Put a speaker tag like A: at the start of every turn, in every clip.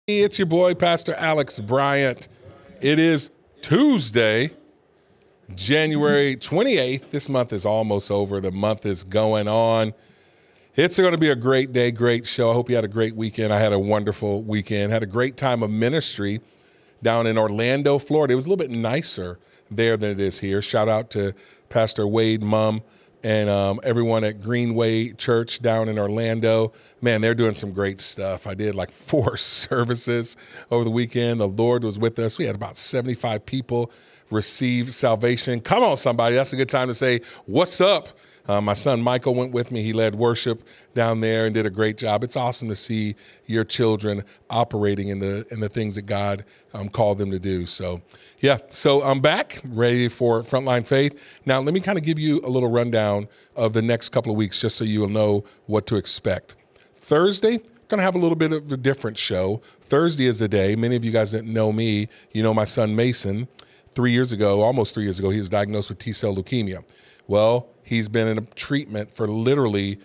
A: It's your boy, Pastor Alex Bryant. It is Tuesday, January 28th. This month is almost over. The month is going on. It's going to be a great day, great show. I hope you had a great weekend. I had a wonderful weekend. Had a great time of ministry down in Orlando, Florida. It was a little bit nicer there than it is here. Shout out to Pastor Wade, Mum, and everyone at Greenway Church down in Orlando. Man, they're doing some great stuff. I did like 4 services over the weekend. The Lord was with us. We had about 75 people receive salvation. Come on, somebody. That's a good time to say, what's up? My son Michael went with me. He led worship down there and did a great job. It's awesome to see your children operating in the things that God called them to do. So, yeah. So I'm back, ready for Frontline Faith. Now, let me kind of give you a little rundown of the next couple of weeks, just so you'll know what to expect. Thursday, going to have a little bit of a different show. Thursday is the day. Many of you guys that know me, you know my son Mason. Almost 3 years ago, he was diagnosed with T-cell leukemia. Well, he's been in a treatment for literally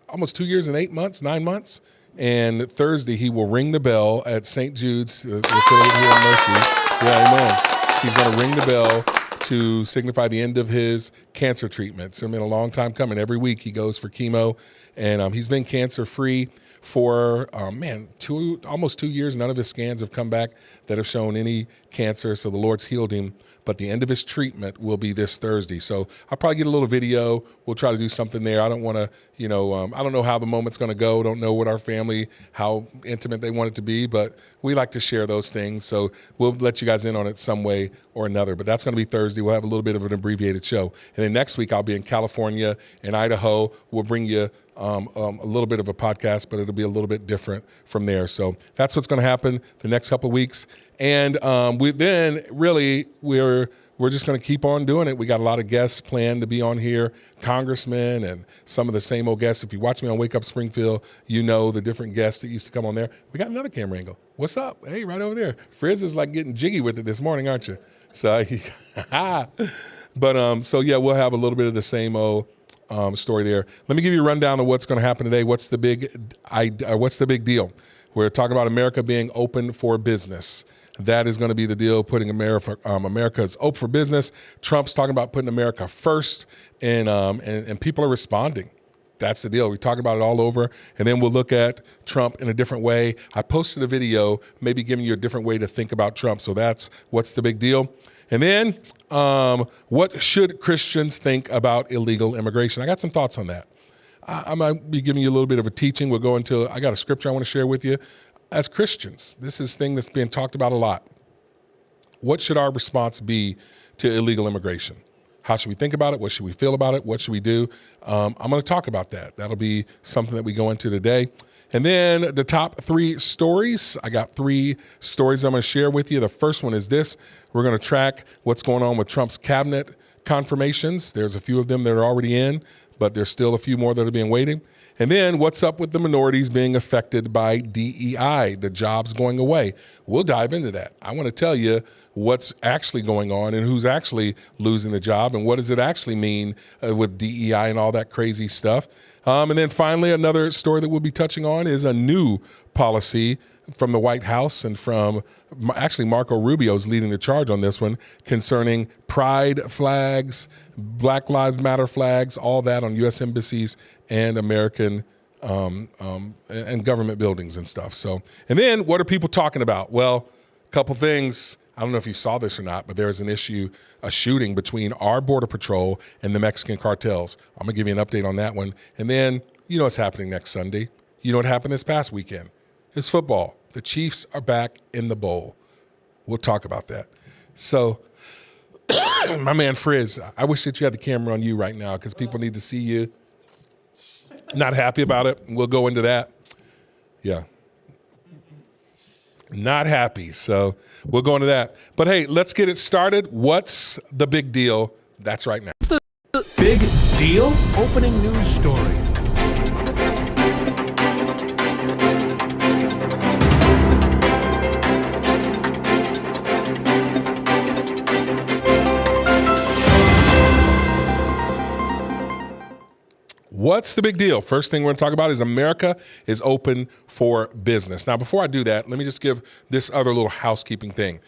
A: almost 2 years and 9 months. And Thursday, he will ring the bell at St. Jude's, the affiliate here at Mercy. Yeah, amen. He's going to ring the bell to signify the end of his cancer treatment. It's been a long time coming. Every week he goes for chemo, and he's been cancer-free for, almost 2 years. None of his scans have come back that have shown any cancer, so the Lord's healed him. But the end of his treatment will be this Thursday. So I'll probably get a little video. We'll try to do something there. I don't want to, I don't know how the moment's going to go. Don't know what our family, how intimate they want it to be, but we like to share those things. So we'll let you guys in on it some way or another. But that's going to be Thursday. We'll have a little bit of an abbreviated show. And then next week I'll be in California and Idaho. We'll bring you a little bit of a podcast, but it'll be a little bit different from there. So that's what's going to happen the next couple of weeks. And we're just going to keep on doing it. We got a lot of guests planned to be on here, congressmen and some of the same old guests. If you watch me on Wake Up Springfield, you know the different guests that used to come on there. We got another camera angle. What's up? Hey, right over there. Frizz is like getting jiggy with it this morning, aren't you? So, so yeah, we'll have a little bit of the same old story there. Let me give you a rundown of what's going to happen today. What's the big deal? We're talking about America being open for business. That is going to be the deal, putting America is open for business. Trump's talking about putting America first, and people are responding. That's the deal. We talk about it all over, and then we'll look at Trump in a different way. I posted a video maybe giving you a different way to think about Trump, so that's what's the big deal. And then what should Christians think about illegal immigration? I got some thoughts on that. I might be giving you a little bit of a teaching. We'll go into, I got a scripture I want to share with you. As Christians, this is a thing that's being talked about a lot. What should our response be to illegal immigration? How should we think about it? What should we feel about it? What should we do? I'm going to talk about that. That'll be something that we go into today. And then the top 3 stories. I got 3 stories I'm going to share with you. The first one is this. We're going to track what's going on with Trump's cabinet confirmations. There's a few of them that are already in, but there's still a few more that are being waiting. And then what's up with the minorities being affected by DEI, the jobs going away? We'll dive into that. I want to tell you what's actually going on and who's actually losing the job and what does it actually mean with DEI and all that crazy stuff. And then finally, another story that we'll be touching on is a new policy from the White House and from actually Marco Rubio's leading the charge on this one concerning pride flags, Black Lives Matter flags, all that on U.S. embassies and American and government buildings and stuff. So, and then what are people talking about? Well, a couple things. I don't know if you saw this or not, but there's a shooting between our Border Patrol and the Mexican cartels. I'm gonna give you an update on that one. And then, you know what's happening next Sunday. You know what happened this past weekend. It's football. The Chiefs are back in the bowl. We'll talk about that. So, my man Frizz, I wish that you had the camera on you right now because people need to see you. Not happy about it. We'll go into that. Yeah. Not happy. So we'll go into that. But hey, let's get it started. What's the big deal? That's right now.
B: Big deal? Opening news story.
A: What's the big deal? First thing we're going to talk about is America is open for business. Now, before I do that, let me just give this other little housekeeping thing.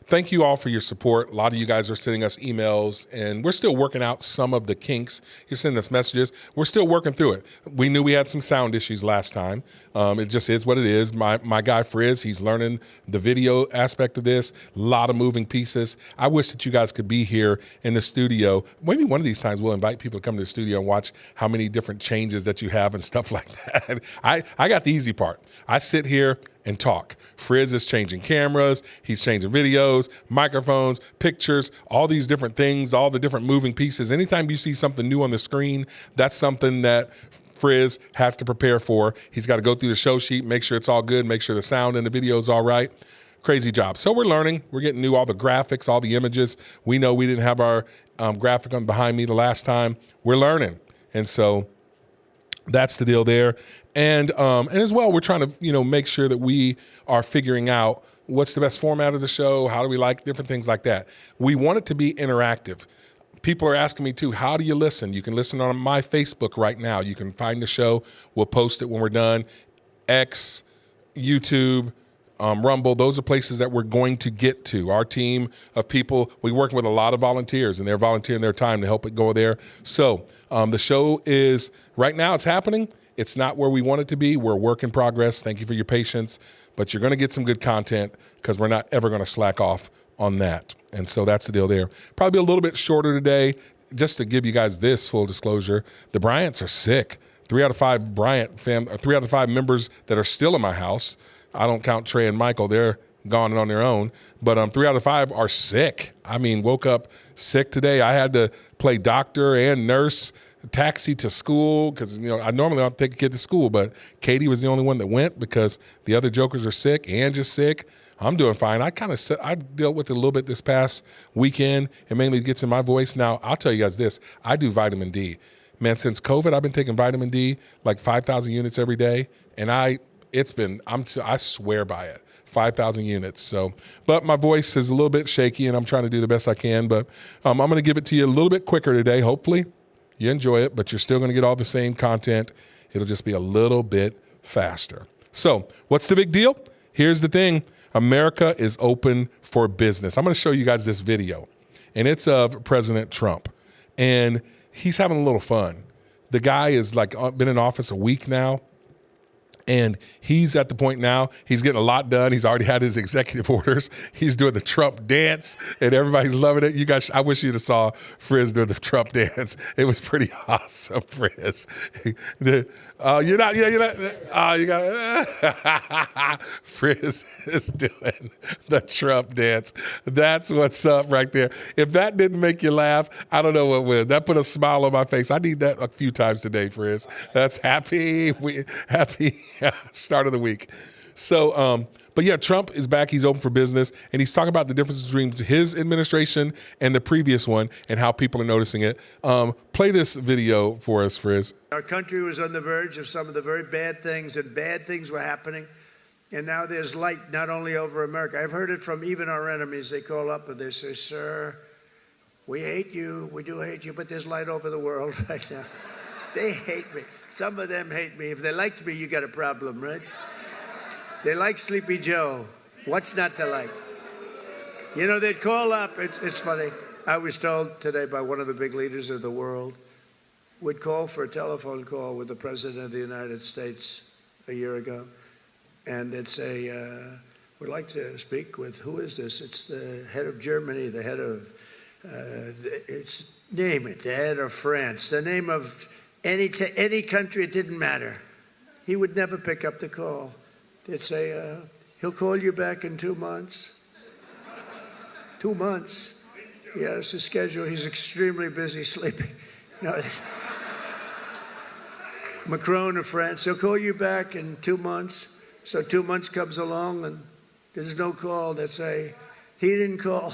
A: Thank you all for your support. A lot of you guys are sending us emails, and we're still working out some of the kinks. You're sending us messages. We're still working through it. We knew we had some sound issues last time. It just is what it is. My guy Frizz, he's learning the video aspect of this. A lot of moving pieces. I wish that you guys could be here in the studio. Maybe one of these times we'll invite people to come to the studio and watch how many different changes that you have and stuff like that. I got the easy part. I sit here and talk. Frizz is changing cameras, he's changing videos, microphones, pictures, all these different things, all the different moving pieces. Anytime you see something new on the screen, that's something that Frizz has to prepare for. He's got to go through the show sheet, make sure it's all good, make sure the sound in the video is all right. Crazy job. So we're learning. We're getting new, all the graphics, all the images. We know we didn't have our graphic on behind me the last time. We're learning. And so that's the deal there. And as well, we're trying to, make sure that we are figuring out what's the best format of the show, how do we like different things like that. We want it to be interactive. People are asking me too, how do you listen? You can listen on my Facebook right now. You can find the show. We'll post it when we're done. X, YouTube, Rumble, those are places that we're going to get to. Our team of people, we work with a lot of volunteers, and they're volunteering their time to help it go there. So the show is, right now it's happening. It's not where we want it to be. We're a work in progress. Thank you for your patience. But you're going to get some good content because we're not ever going to slack off on that. And so that's the deal there. Probably a little bit shorter today. Just to give you guys this full disclosure, the Bryants are sick. 3 out of 5 3 out of 5 members that are still in my house. I don't count Trey and Michael. They're gone and on their own. But 3 out of 5 are sick. I mean, woke up sick today. I had to play doctor and nurse, taxi to school because I normally don't take a kid to school, but Katie was the only one that went because the other jokers are sick. Angie's sick. I'm doing fine. I dealt with it a little bit this past weekend. It mainly gets in my voice. Now I'll tell you guys this: I do vitamin D. Man, since COVID, I've been taking vitamin D like 5,000 units every day, and I swear by it. 5,000 units. So, but my voice is a little bit shaky, and I'm trying to do the best I can. But I'm going to give it to you a little bit quicker today. Hopefully, you enjoy it, but you're still going to get all the same content. It'll just be a little bit faster. So what's the big deal? Here's the thing. America is open for business. I'm going to show you guys this video, and it's of President Trump, and he's having a little fun. The guy is been in office a week now, and he's at the point now, he's getting a lot done. He's already had his executive orders. He's doing the Trump dance, and everybody's loving it. You guys, I wish you'd have saw Frizz doing the Trump dance. It was pretty awesome, Frizz. Frizz is doing the Trump dance. That's what's up right there. If that didn't make you laugh, I don't know what will. That put a smile on my face. I need that a few times today, Frizz. That's happy start of the week. So, but yeah, Trump is back. He's open for business, and he's talking about the difference between his administration and the previous one and how people are noticing it. Play this video for us, Frizz.
C: Our country was on the verge of some of the very bad things, and bad things were happening. And now there's light not only over America. I've heard it from even our enemies. They call up and they say, "Sir, we hate you. We do hate you, but there's light over the world right now." They hate me. Some of them hate me. If they liked me, you got a problem, right? They like Sleepy Joe. What's not to like? You know, they'd call up. It's funny. I was told today by one of the big leaders of the world, would call for a telephone call with the President of the United States a year ago. And they'd say, we'd like to speak with, who is this? It's the head of Germany, the head of, it's, name it, the head of France, the name of any country, it didn't matter. He would never pick up the call. They'd say, he'll call you back in 2 months. 2 months. Yeah, it's his schedule. He's extremely busy sleeping. No. Macron of France, he'll call you back in 2 months. So 2 months comes along and there's no call. They say, he didn't call.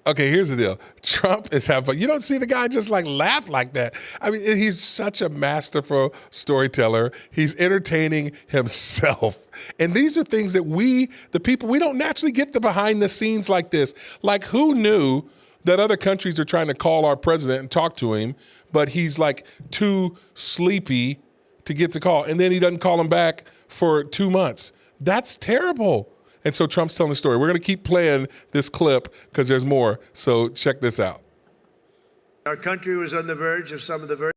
A: Okay, here's the deal. Trump is having fun. You don't see the guy just like laugh like that. I mean, he's such a masterful storyteller. He's entertaining himself. And these are things that we, the people, we don't naturally get the behind the scenes like this. Like, who knew that other countries are trying to call our president and talk to him, but he's like too sleepy to get the call. And then he doesn't call him back for 2 months. That's terrible. And so Trump's telling the story. We're going to keep playing this clip because there's more. So check this out.
C: Our country was on the verge of some of the very...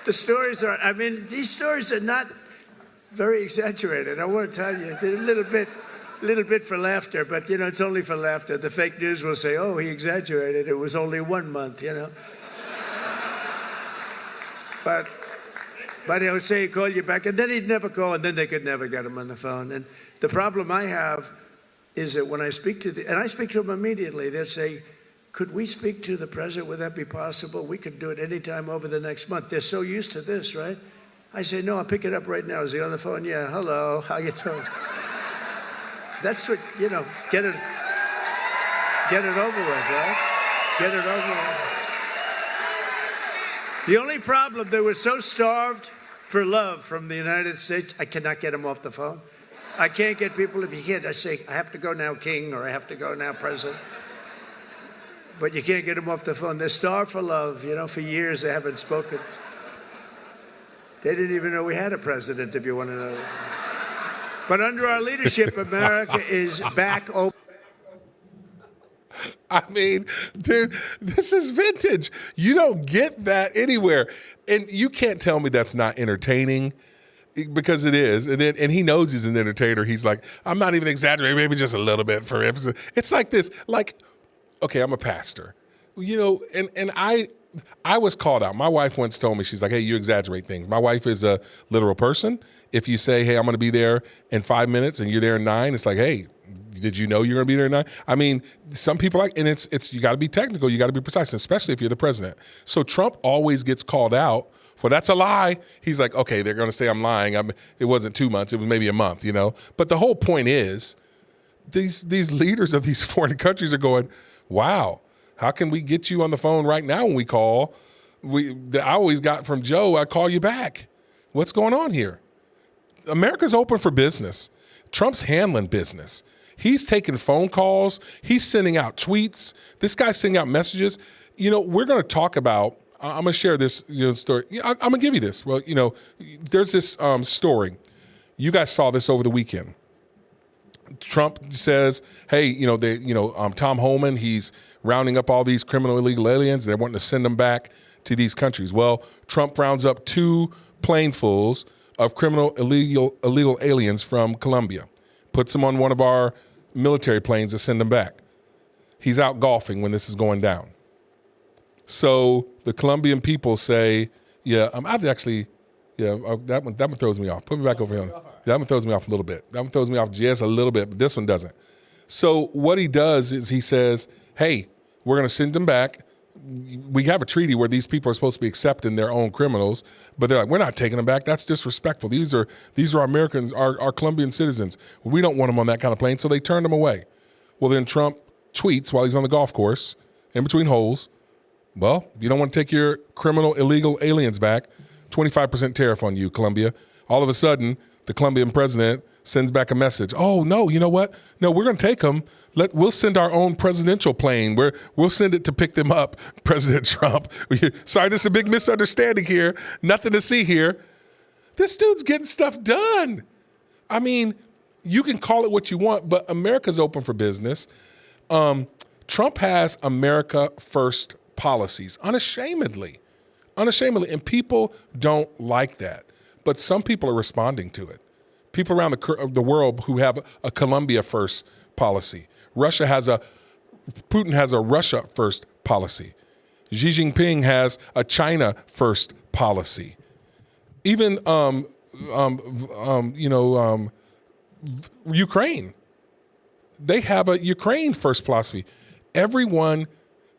C: The stories are, I mean, these stories are not very exaggerated. I want to tell you, they're a little bit for laughter, but, you know, it's only for laughter. The fake news will say, oh, he exaggerated. It was only 1 month, you know. But he'll say he'd call you back, and then he'd never call, and then they could never get him on the phone. And the problem I have is that when I speak to and I speak to them immediately, they'll say, could we speak to the president? Would that be possible? We could do it anytime over the next month. They're so used to this, right? I say, no, I'll pick it up right now. Is he on the phone? Yeah, hello, how you doing? That's what, you know, get it over with, right? Get it over with. The only problem, they were so starved for love from the United States, I cannot get them off the phone. I can't get people, if you can't, I say, I have to go now, King, or I have to go now, President. But you can't get them off the phone. They're starved for love. You know, for years they haven't spoken. They didn't even know we had a president, if you want to know. But under our leadership, America is back open.
A: I mean, dude, this is vintage. You don't get that anywhere. And you can't tell me that's not entertaining, because it is. And he knows he's an entertainer. He's like, I'm not even exaggerating, maybe just a little bit for emphasis. It's like this, like, okay, I'm a pastor, you know, and I was called out. My wife once told me, she's like, hey, you exaggerate things. My wife is a literal person. If you say, hey, I'm going to be there in 5 minutes and you're there in 9, it's like, hey, did you know you're going to be there in 9? I mean, some people like, and it's you got to be technical, you got to be precise, especially if you're the president. So Trump always gets called out for that's a lie. He's like, okay, they're going to say I'm lying. It wasn't 2 months, it was maybe a month, you know. But the whole point is, these leaders of these foreign countries are going, wow, how can we get you on the phone right now when we call? I always got from Joe, I call you back. What's going on here? America's open for business. Trump's handling business. He's taking phone calls. He's sending out tweets. This guy's sending out messages. You know, we're going to talk about, I'm going to share this story. I'm going to give you this. Well, you know, there's this story. You guys saw this over the weekend. Trump says, hey, you know, Tom Homan, he's rounding up all these criminal illegal aliens. They're wanting to send them back to these countries. Well, Trump rounds up 2 planefuls of criminal illegal aliens from Colombia, puts them on one of our military planes to send them back. He's out golfing when this is going down. So the Colombian people say, yeah, I've actually, yeah, that one throws me off. Put me back over here. That one throws me off a little bit. That one throws me off just a little bit, but this one doesn't. So what he does is he says, hey, we're going to send them back. We have a treaty where these people are supposed to be accepting their own criminals, but they're like, we're not taking them back. That's disrespectful. These are Americans, our Colombian citizens. We don't want them on that kind of plane, so they turned them away. Well, then Trump tweets while he's on the golf course, in between holes, well, you don't want to take your criminal illegal aliens back, 25% tariff on you, Colombia. All of a sudden, the Colombian president sends back a message. Oh, no, you know what? No, we're going to take them. We'll send our own presidential plane. We'll send it to pick them up, President Trump. Sorry, this is a big misunderstanding here. Nothing to see here. This dude's getting stuff done. I mean, you can call it what you want, but America's open for business. Trump has America first policies, unashamedly. And people don't like that. But some people are responding to it. People around the world who have a Colombia first policy. Putin has a Russia first policy. Xi Jinping has a China first policy. Even, Ukraine. They have a Ukraine first philosophy. Everyone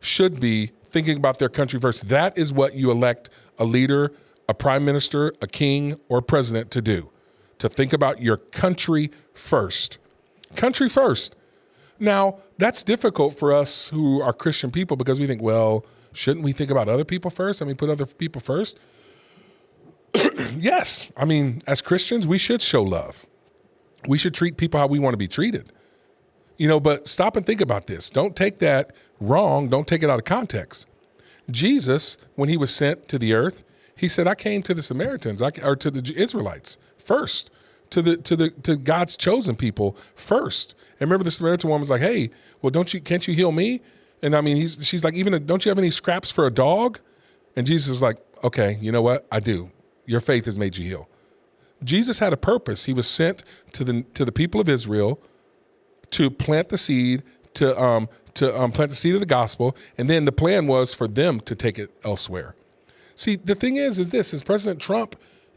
A: should be thinking about their country first. That is what you elect a leader, a prime minister, a king, or president to do. To think about your country first. Country first. Now, that's difficult for us who are Christian people because we think, well, shouldn't we think about other people first? I mean, put other people first? Yes. I mean, as Christians, we should show love. We should treat people how we want to be treated. But stop and think about this. Don't take that wrong. Don't take it out of context. Jesus, when he was sent to the earth, he said, I came to the Samaritans, or to the Israelites first, to God's chosen people first. And remember, the Samaritan woman was like, hey, well, can't you heal me? And I mean, she's like, don't you have any scraps for a dog? And Jesus is like, okay, you know what? I do. Your faith has made you heal. Jesus had a purpose. He was sent to the people of Israel to plant the seed, to plant the seed of the gospel, and then the plan was for them to take it elsewhere. See, the thing is President Trump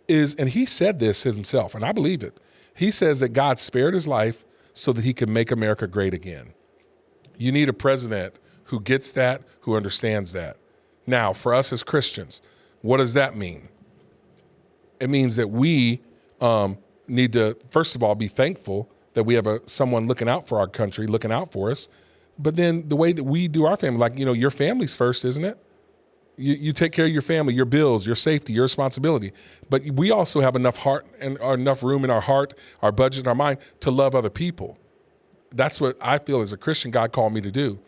A: and he said this himself, and I believe it. He says that God spared his life so that he can make America great again. You need a president who gets that, who understands that. Now, for us as Christians, what does that mean? It means that we need to, first of all, be thankful that we have someone looking out for our country, looking out for us. But then the way that we do our family, like, your family's first, isn't it? You take care of your family, your bills, your safety, your responsibility. But we also have enough heart and enough room in our heart, our budget, and our mind to love other people. That's what I feel as a Christian God called me to do.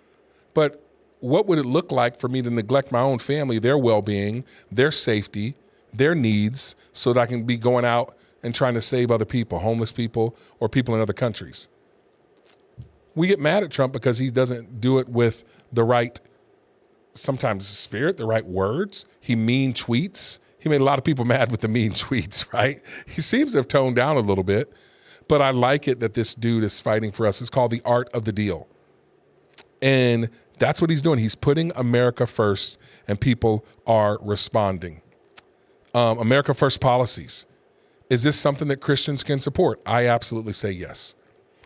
A: But what would it look like for me to neglect my own family, their well-being, their safety, their needs, so that I can be going out and trying to save other people, homeless people, or people in other countries? We get mad at Trump because he doesn't do it with the right, sometimes spirit, the right words. He mean tweets. He made a lot of people mad with the mean tweets, right? He seems to have toned down a little bit, but I like it that this dude is fighting for us. It's called the art of the deal. And that's what he's doing. He's putting America first, and people are responding. America first policies. Is this something that Christians can support? I absolutely say yes.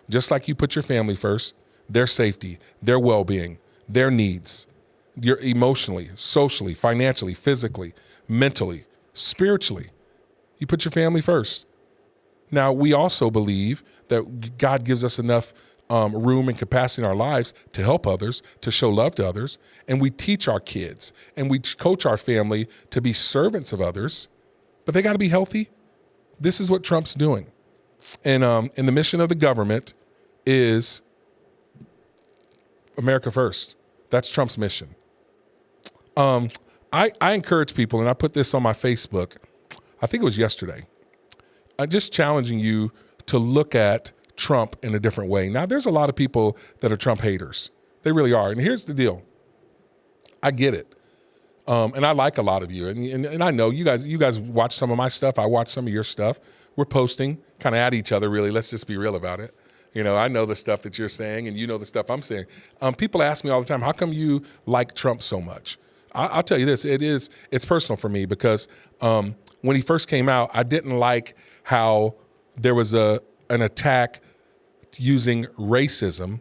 A: Just like you put your family first, their safety, their well-being, their needs, your emotionally, socially, financially, physically, mentally, spiritually. You put your family first. Now, we also believe that God gives us enough room and capacity in our lives to help others, to show love to others, and we teach our kids and we coach our family to be servants of others, but they got to be healthy. This is what Trump's doing. And the mission of the government is America first. That's Trump's mission. I encourage people, and I put this on my Facebook, I think it was yesterday, just challenging you to look at Trump in a different way. Now, there's a lot of people that are Trump haters. They really are. And here's the deal. I get it. And I like a lot of you. And I know you guys watch some of my stuff. I watch some of your stuff. We're posting kind of at each other, really. Let's just be real about it. I know the stuff that you're saying, and you know the stuff I'm saying. People ask me all the time, how come you like Trump so much? I'll tell you this. It's personal for me because when he first came out, I didn't like how there was an attack using racism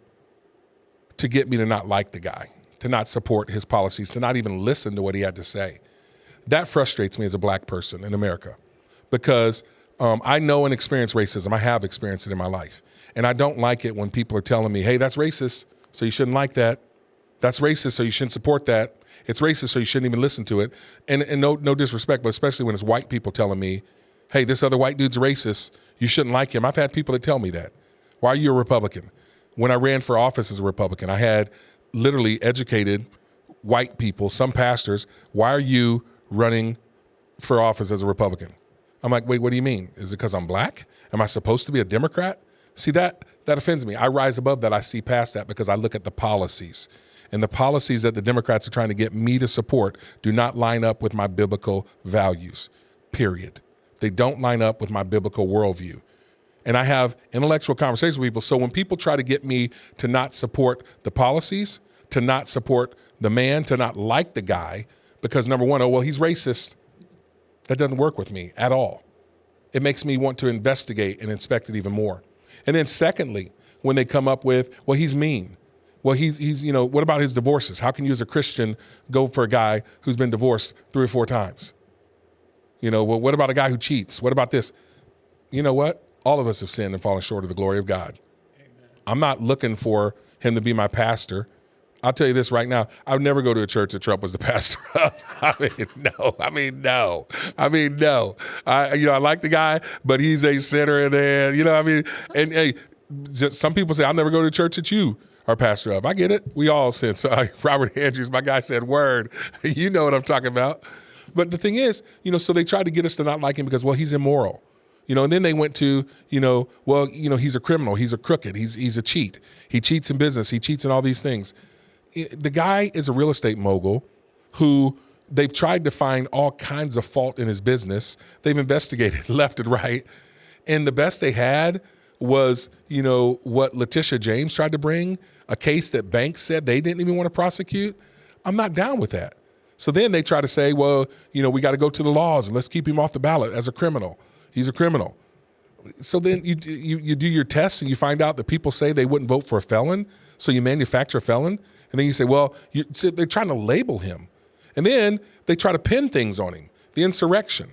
A: to get me to not like the guy, to not support his policies, to not even listen to what he had to say. That frustrates me as a black person in America because I know and experience racism. I have experienced it in my life. And I don't like it when people are telling me, hey, that's racist, so you shouldn't like that. That's racist, so you shouldn't support that. It's racist, so you shouldn't even listen to it. And no disrespect, but especially when it's white people telling me Hey, this other white dude's racist. You shouldn't like him. I've had people that tell me that. Why are you a Republican? When I ran for office as a Republican, I had literally educated white people, some pastors. Why are you running for office as a Republican? I'm like, wait, what do you mean? Is it because I'm black? Am I supposed to be a Democrat? See, that offends me. I rise above that. I see past that because I look at the policies. And the policies that the Democrats are trying to get me to support do not line up with my biblical values, period. They don't line up with my biblical worldview. And I have intellectual conversations with people. So when people try to get me to not support the policies, to not support the man, to not like the guy, because number one, oh, well, he's racist. That doesn't work with me at all. It makes me want to investigate and inspect it even more. And then secondly, when they come up with, well, he's mean. Well, he's what about his divorces? How can you as a Christian go for a guy who's been divorced 3 or 4 times? Well, what about a guy who cheats? What about this? You know what? All of us have sinned and fallen short of the glory of God. Amen. I'm not looking for him to be my pastor. I'll tell you this right now. I would never go to a church that Trump was the pastor of. No. I like the guy, but he's a sinner in there. And hey, some people say, I'll never go to a church that you are pastor of. I get it. We all sin. So Robert Andrews, my guy, said, word. You know what I'm talking about. But the thing is, so they tried to get us to not like him because, well, he's immoral. And then they went to, he's a criminal. He's a crooked. He's a cheat. He cheats in business. He cheats in all these things. The guy is a real estate mogul who they've tried to find all kinds of fault in his business. They've investigated left and right. And the best they had was, what Letitia James tried to bring, a case that banks said they didn't even want to prosecute. I'm not down with that. So then they try to say, well, we got to go to the laws and let's keep him off the ballot as a criminal. He's a criminal. So then you do your tests and you find out that people say they wouldn't vote for a felon. So you manufacture a felon. And then you say, well, they're trying to label him. And then they try to pin things on him. The insurrection.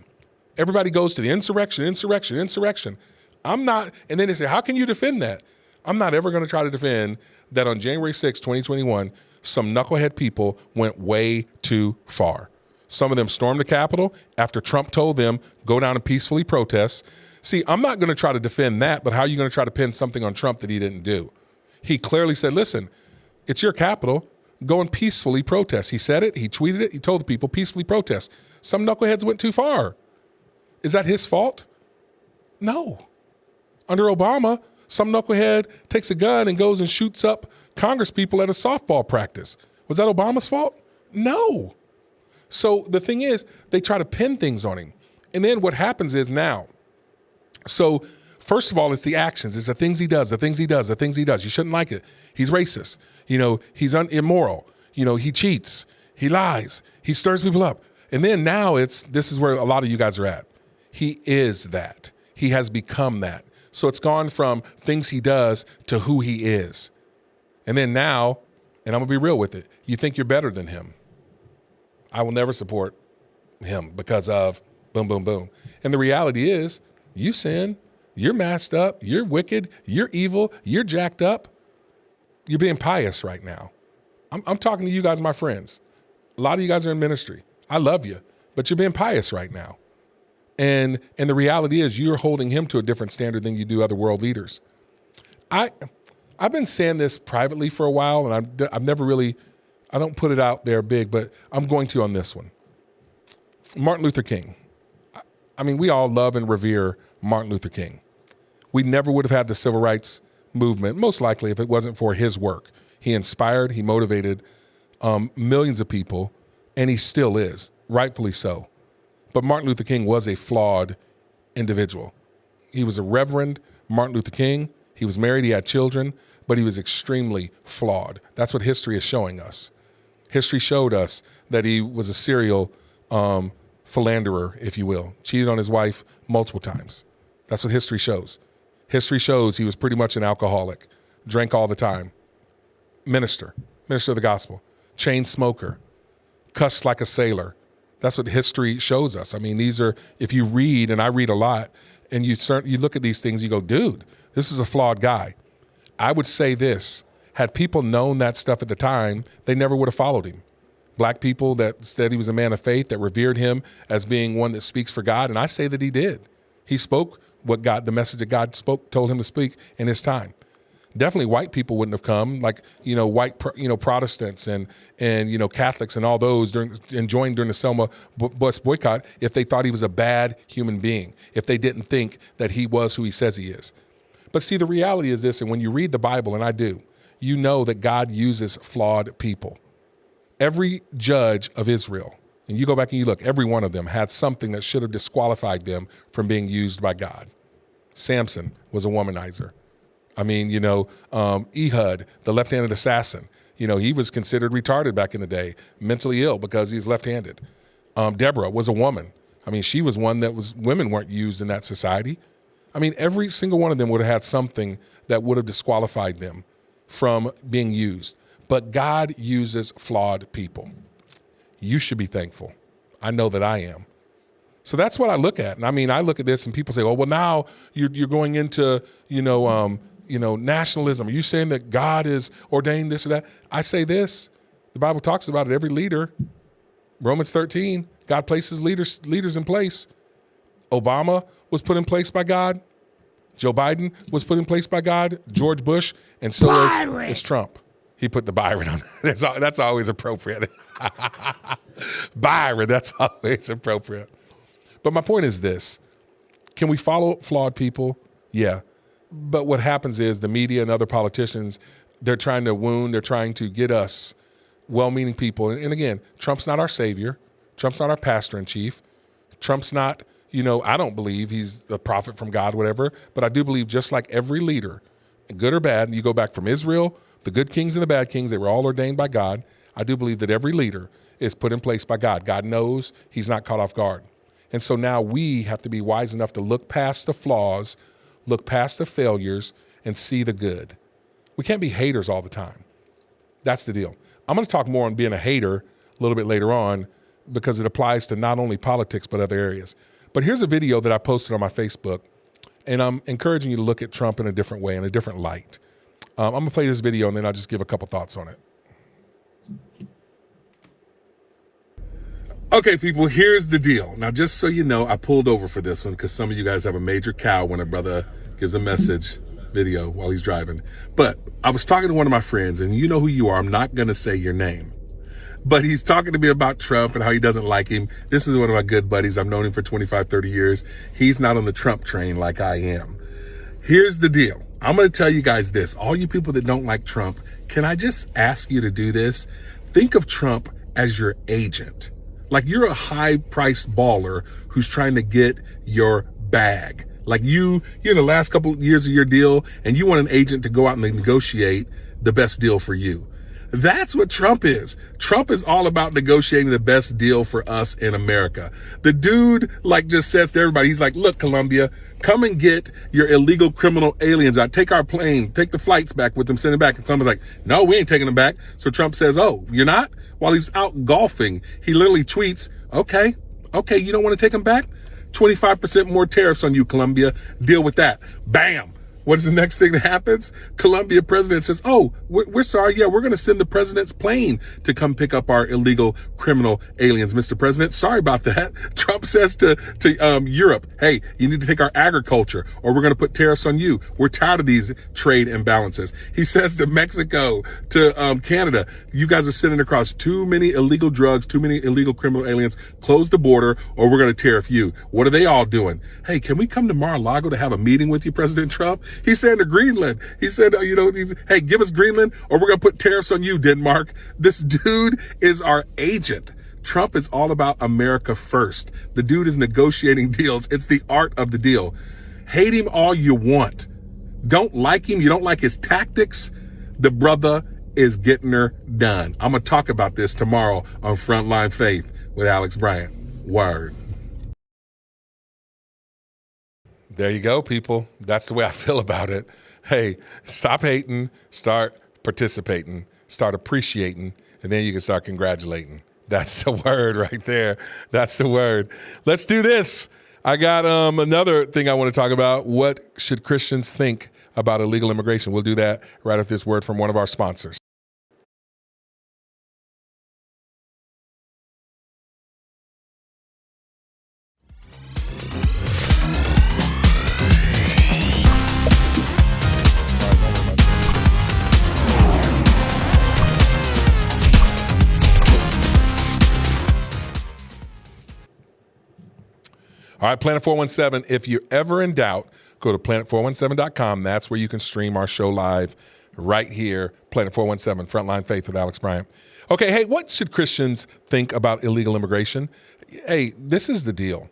A: Everybody goes to the insurrection. I'm not, and then they say, how can you defend that? I'm not ever going to try to defend that on January 6, 2021, some knucklehead people went way too far. Some of them stormed the Capitol after Trump told them, go down and peacefully protest. See, I'm not going to try to defend that, but how are you going to try to pin something on Trump that he didn't do? He clearly said, listen, it's your Capitol. Go and peacefully protest. He said it. He tweeted it. He told the people, peacefully protest. Some knuckleheads went too far. Is that his fault? No. Under Obama, some knucklehead takes a gun and goes and shoots up Congress people at a softball practice. Was that Obama's fault? No. So the thing is, they try to pin things on him. And then what happens is now, so first of all, it's the actions. It's the things he does. You shouldn't like it. He's racist. He's immoral. He cheats. He lies. He stirs people up. And then now this is where a lot of you guys are at. He is that. He has become that. So it's gone from things he does to who he is. And then now, and I'm going to be real with it, you think you're better than him. I will never support him because of boom, boom, boom. And the reality is, you sin, you're messed up, you're wicked, you're evil, you're jacked up. You're being pious right now. I'm talking to you guys, my friends. A lot of you guys are in ministry. I love you, but you're being pious right now. And the reality is you're holding him to a different standard than you do other world leaders. I've been saying this privately for a while, and I've never really, I don't put it out there big, but I'm going to on this one. Martin Luther King. I mean, we all love and revere Martin Luther King. We never would have had the civil rights movement, most likely, if it wasn't for his work. He inspired, he motivated millions of people, and he still is, rightfully so. But Martin Luther King was a flawed individual. He was a Reverend Martin Luther King. He was married, he had children, but he was extremely flawed. That's what history is showing us. History showed us that he was a serial philanderer, if you will, cheated on his wife multiple times. That's what history shows. History shows he was pretty much an alcoholic, drank all the time, minister of the gospel, chain smoker, cussed like a sailor. That's what history shows us. I mean, these are, if you read, and I read a lot, and you look at these things, you go, dude, this is a flawed guy. I would say this, had people known that stuff at the time, they never would have followed him. Black people that said he was a man of faith, that revered him as being one that speaks for God, and I say that he did. He spoke the message that God told him to speak in his time. Definitely white people wouldn't have come, like, white, Protestants and Catholics and all those joined during the Selma bus boycott if they thought he was a bad human being, if they didn't think that he was who he says he is. But see, the reality is this, and when you read the Bible, and I do, you know that God uses flawed people. Every judge of Israel, and you go back and you look, every one of them had something that should have disqualified them from being used by God. Samson was a womanizer. I mean, Ehud, the left-handed assassin, he was considered retarded back in the day, mentally ill because he's left-handed. Deborah was a woman. I mean, she was one women weren't used in that society. I mean, every single one of them would have had something that would have disqualified them from being used. But God uses flawed people. You should be thankful. I know that I am. So that's what I look at. And I mean, I look at this and people say, oh, well, now you're going into, nationalism. Are you saying that God is ordained this or that? I say this. The Bible talks about it. Every leader, Romans 13, God places leaders in place. Obama was put in place by God. Joe Biden was put in place by God. George Bush, and so is Trump. He put the Byron on. That's always appropriate. Byron, that's always appropriate. But my point is this. Can we follow flawed people? Yeah. But what happens is the media and other politicians, they're trying to get us well-meaning people. And again, Trump's not our savior. Trump's not our pastor-in-chief. Trump's not, I don't believe he's the prophet from God, whatever. But I do believe just like every leader, good or bad, and you go back from Israel, the good kings and the bad kings, they were all ordained by God. I do believe that every leader is put in place by God. God knows he's not caught off guard. And so now we have to be wise enough to look past the flaws, look past the failures, and see the good. We can't be haters all the time. That's the deal. I'm going to talk more on being a hater a little bit later on because it applies to not only politics but other areas. But here's a video that I posted on my Facebook, and I'm encouraging you to look at Trump in a different way, in a different light. I'm going to play this video, and then I'll just give a couple thoughts on it.
D: Okay, people, here's the deal. Now, just so you know, I pulled over for this one because some of you guys have a major cow when a brother gives a message video while he's driving. But I was talking to one of my friends, and you know who you are. I'm not going to say your name. But he's talking to me about Trump and how he doesn't like him. This is one of my good buddies. I've known him for 25, 30 years. He's not on the Trump train like I am. Here's the deal. I'm going to tell you guys this. All you people that don't like Trump, can I just ask you to do this? Think of Trump as your agent. Like you're a high-priced baller who's trying to get your bag. Like you're in the last couple of years of your deal and you want an agent to go out and negotiate the best deal for you. That's what Trump is. Trump is all about negotiating the best deal for us in America. The dude just says to everybody, he's like, look, Colombia, come and get your illegal criminal aliens out. Take our plane, take the flights back with them, send them back. And Colombia's like, no, we ain't taking them back. So Trump says, oh, you're not? While he's out golfing, he literally tweets, okay, you don't want to take them back? 25% more tariffs on you, Colombia. Deal with that. Bam. What is the next thing that happens? Colombia president says, oh, we're sorry. Yeah, we're going to send the president's plane to come pick up our illegal criminal aliens. Mr. President, sorry about that. Trump says to Europe, hey, you need to take our agriculture or we're going to put tariffs on you. We're tired of these trade imbalances. He says to Mexico, to Canada, you guys are sending across too many illegal drugs, too many illegal criminal aliens. Close the border or we're going to tariff you. What are they all doing? Hey, can we come to Mar-a-Lago to have a meeting with you, President Trump? He said to Greenland, he said, hey, give us Greenland or we're going to put tariffs on you, Denmark. This dude is our agent. Trump is all about America first. The dude is negotiating deals. It's the art of the deal. Hate him all you want. Don't like him. You don't like his tactics. The brother is getting her done. I'm going to talk about this tomorrow on Frontline Faith with Alex Bryant. Word.
A: There you go, people. That's the way I feel about it. Hey, stop hating, start participating, start appreciating, and then you can start congratulating. That's the word right there. That's the word. Let's do this. I got another thing I want to talk about. What should Christians think about illegal immigration? We'll do that right after this word from one of our sponsors. All right, Planet 417. If you're ever in doubt, go to planet417.com. That's where you can stream our show live right here. Planet 417, Frontline Faith with Alex Bryant. Okay, hey, what should Christians think about illegal immigration? Hey, this is the deal.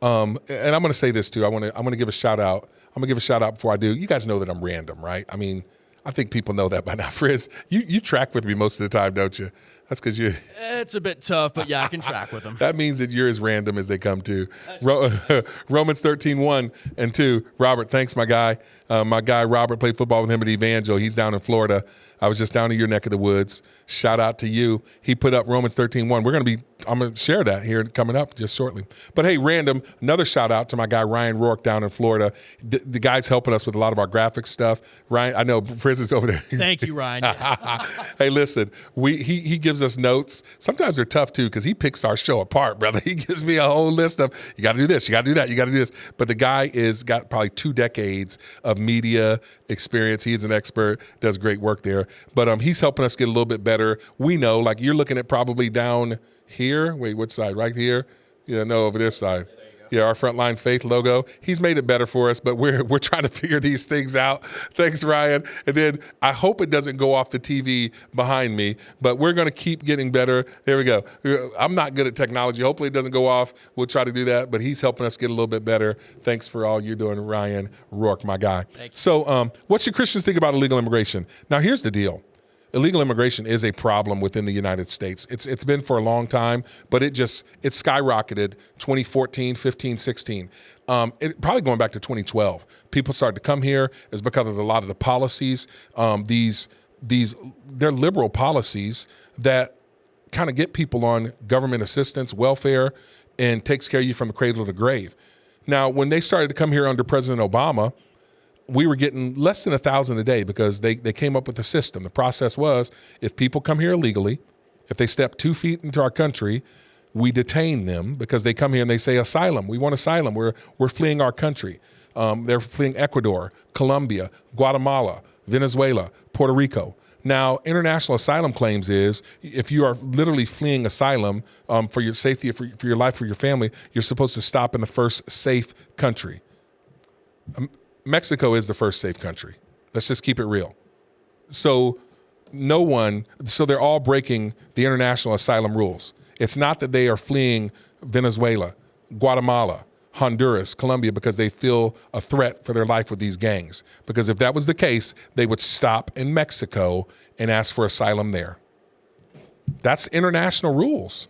A: And I'm going to say this too. I'm going to give a shout out. I'm going to give a shout out before I do. You guys know that I'm random, right? I mean, I think people know that by now. Frizz, you track with me most of the time, don't you? That's because you.
E: It's a bit tough, but yeah, I can track with them.
A: That means that you're as random as they come to. Romans 13:1 and 2. Robert, thanks, my guy. My guy Robert played football with him at Evangel. He's down in Florida. I was just down in your neck of the woods. Shout out to you. He put up Romans 13:1. I'm going to share that here coming up just shortly. But hey, random, another shout out to my guy Ryan Rourke down in Florida. The guy's helping us with a lot of our graphics stuff. Ryan, I know Frizz is over there.
E: Thank you, Ryan. Yeah.
A: Hey, listen, he gives us notes. Sometimes they're tough too because he picks our show apart, brother. He gives me a whole list of, you got to do this, you got to do that, you got to do this. But the guy is got probably 2 decades of media experience. He's an expert, does great work there. But he's helping us get a little bit better. We know, like you're looking at probably down here. Wait, which side? Right here? Yeah, no, over this side. Yeah, our Frontline Faith logo. He's made it better for us, but we're trying to figure these things out. Thanks, Ryan. And then I hope it doesn't go off the TV behind me, but we're going to keep getting better. There we go. I'm not good at technology. Hopefully it doesn't go off. We'll try to do that, but he's helping us get a little bit better. Thanks for all you're doing, Ryan Rourke, my guy. So what should Christians think about illegal immigration? Now, here's the deal. Illegal immigration is a problem within the United States. It's been for a long time, but it skyrocketed 2014, 15, 16. It probably going back to 2012. People started to come here is because of a lot of the policies. They're liberal policies that kind of get people on government assistance, welfare, and takes care of you from the cradle to the grave. Now, when they started to come here under President Obama, we were getting less than 1,000 a day because they came up with a system. The process was, if people come here illegally, if they step 2 feet into our country, we detain them because they come here and they say asylum. We want asylum. We're fleeing our country. They're fleeing Ecuador, Colombia, Guatemala, Venezuela, Puerto Rico. Now, international asylum claims is if you are literally fleeing asylum for your safety, for your life, for your family, you're supposed to stop in the first safe country. Mexico is the first safe country. Let's just keep it real. So they're all breaking the international asylum rules. It's not that they are fleeing Venezuela, Guatemala, Honduras, Colombia because they feel a threat for their life with these gangs. Because if that was the case, they would stop in Mexico and ask for asylum there. That's international rules.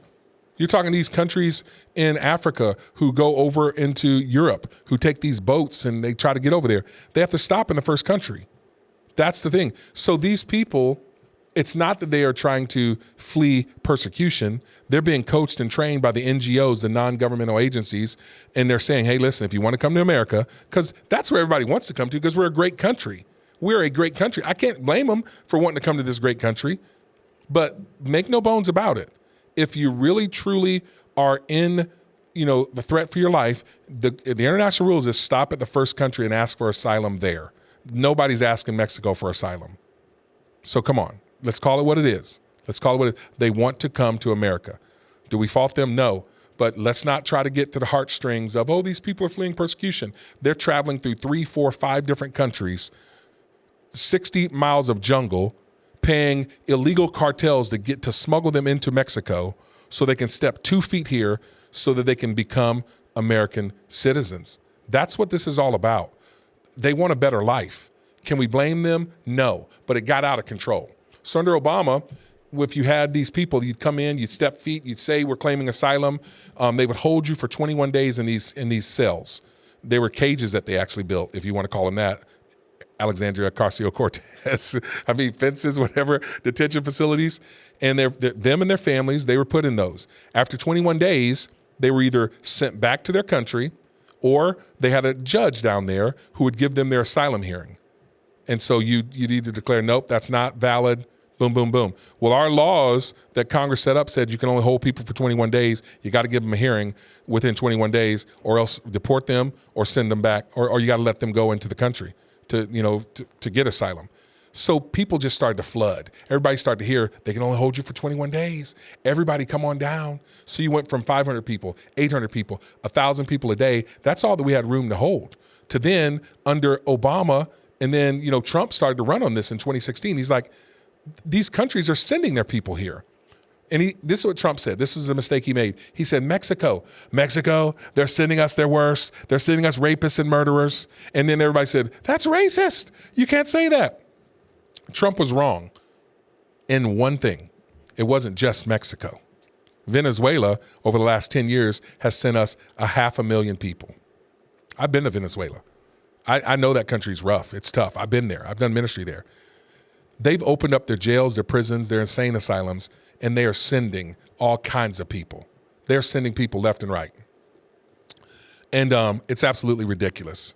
A: You're talking these countries in Africa who go over into Europe, who take these boats and they try to get over there. They have to stop in the first country. That's the thing. So these people, it's not that they are trying to flee persecution. They're being coached and trained by the NGOs, the non-governmental agencies, and they're saying, hey, listen, if you want to come to America, because that's where everybody wants to come to because we're a great country. We're a great country. I can't blame them for wanting to come to this great country, but make no bones about it. If you really, truly are in, the threat for your life, the international rules is stop at the first country and ask for asylum there. Nobody's asking Mexico for asylum. So come on, let's call it what it is. They want to come to America. Do we fault them? No. But let's not try to get to the heartstrings of, these people are fleeing persecution. They're traveling through 3, 4, 5 different countries, 60 miles of jungle, paying illegal cartels to smuggle them into Mexico so they can step 2 feet here so that they can become American citizens. That's what this is all about. They want a better life. Can we blame them? No, but it got out of control. So under Obama, if you had these people, you'd come in, you'd step feet, you'd say we're claiming asylum. They would hold you for 21 days in these cells. They were cages that they actually built, if you want to call them that. Alexandria Ocasio-Cortez, fences, whatever, detention facilities. And them and their families, they were put in those. After 21 days, they were either sent back to their country or they had a judge down there who would give them their asylum hearing. And so you'd either declare, nope, that's not valid, boom, boom, boom. Well, our laws that Congress set up said you can only hold people for 21 days. You got to give them a hearing within 21 days or else deport them or send them back or you got to let them go into the country to get asylum. So people just started to flood. Everybody started to hear they can only hold you for 21 days. Everybody come on down. So you went from 500 people, 800 people, 1,000 people a day. That's all that we had room to hold. To then under Obama, and then, Trump started to run on this in 2016. He's like, these countries are sending their people here. And this is what Trump said. This was a mistake he made. He said, Mexico, they're sending us their worst. They're sending us rapists and murderers. And then everybody said, that's racist. You can't say that. Trump was wrong in one thing. It wasn't just Mexico. Venezuela, over the last 10 years, has sent us 500,000 people. I've been to Venezuela. I know that country's rough. It's tough. I've been there. I've done ministry there. They've opened up their jails, their prisons, their insane asylums, and they are sending all kinds of people. They're sending people left and right. And it's absolutely ridiculous.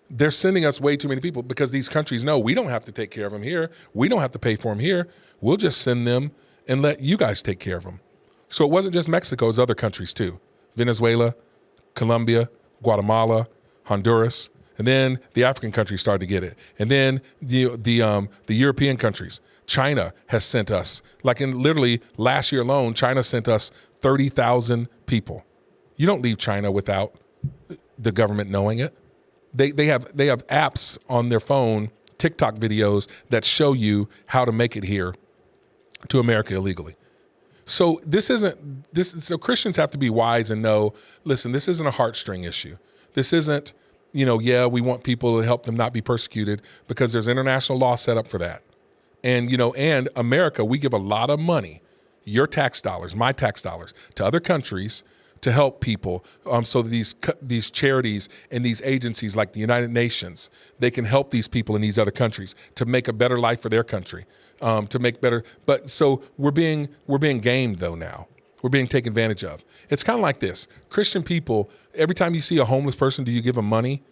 A: They're sending us way too many people because these countries know we don't have to take care of them here. We don't have to pay for them here. We'll just send them and let you guys take care of them. So it wasn't just Mexico, it was other countries too. Venezuela, Colombia, Guatemala, Honduras, and then the African countries started to get it. And then the European countries. China has sent us, like in literally last year alone, China sent us 30,000 people. You don't leave China without the government knowing it. They have apps on their phone, TikTok videos that show you how to make it here to America illegally. So so Christians have to be wise and know, listen, this isn't a heartstring issue. This isn't, we want people to help them not be persecuted because there's international law set up for that. And, and America, we give a lot of money, your tax dollars, my tax dollars, to other countries to help people. So these charities and these agencies like the United Nations, they can help these people in these other countries to make a better life for their country, to make better. But so we're being gamed though now. We're being taken advantage of. It's kind of like this. Christian people, every time you see a homeless person, do you give them money?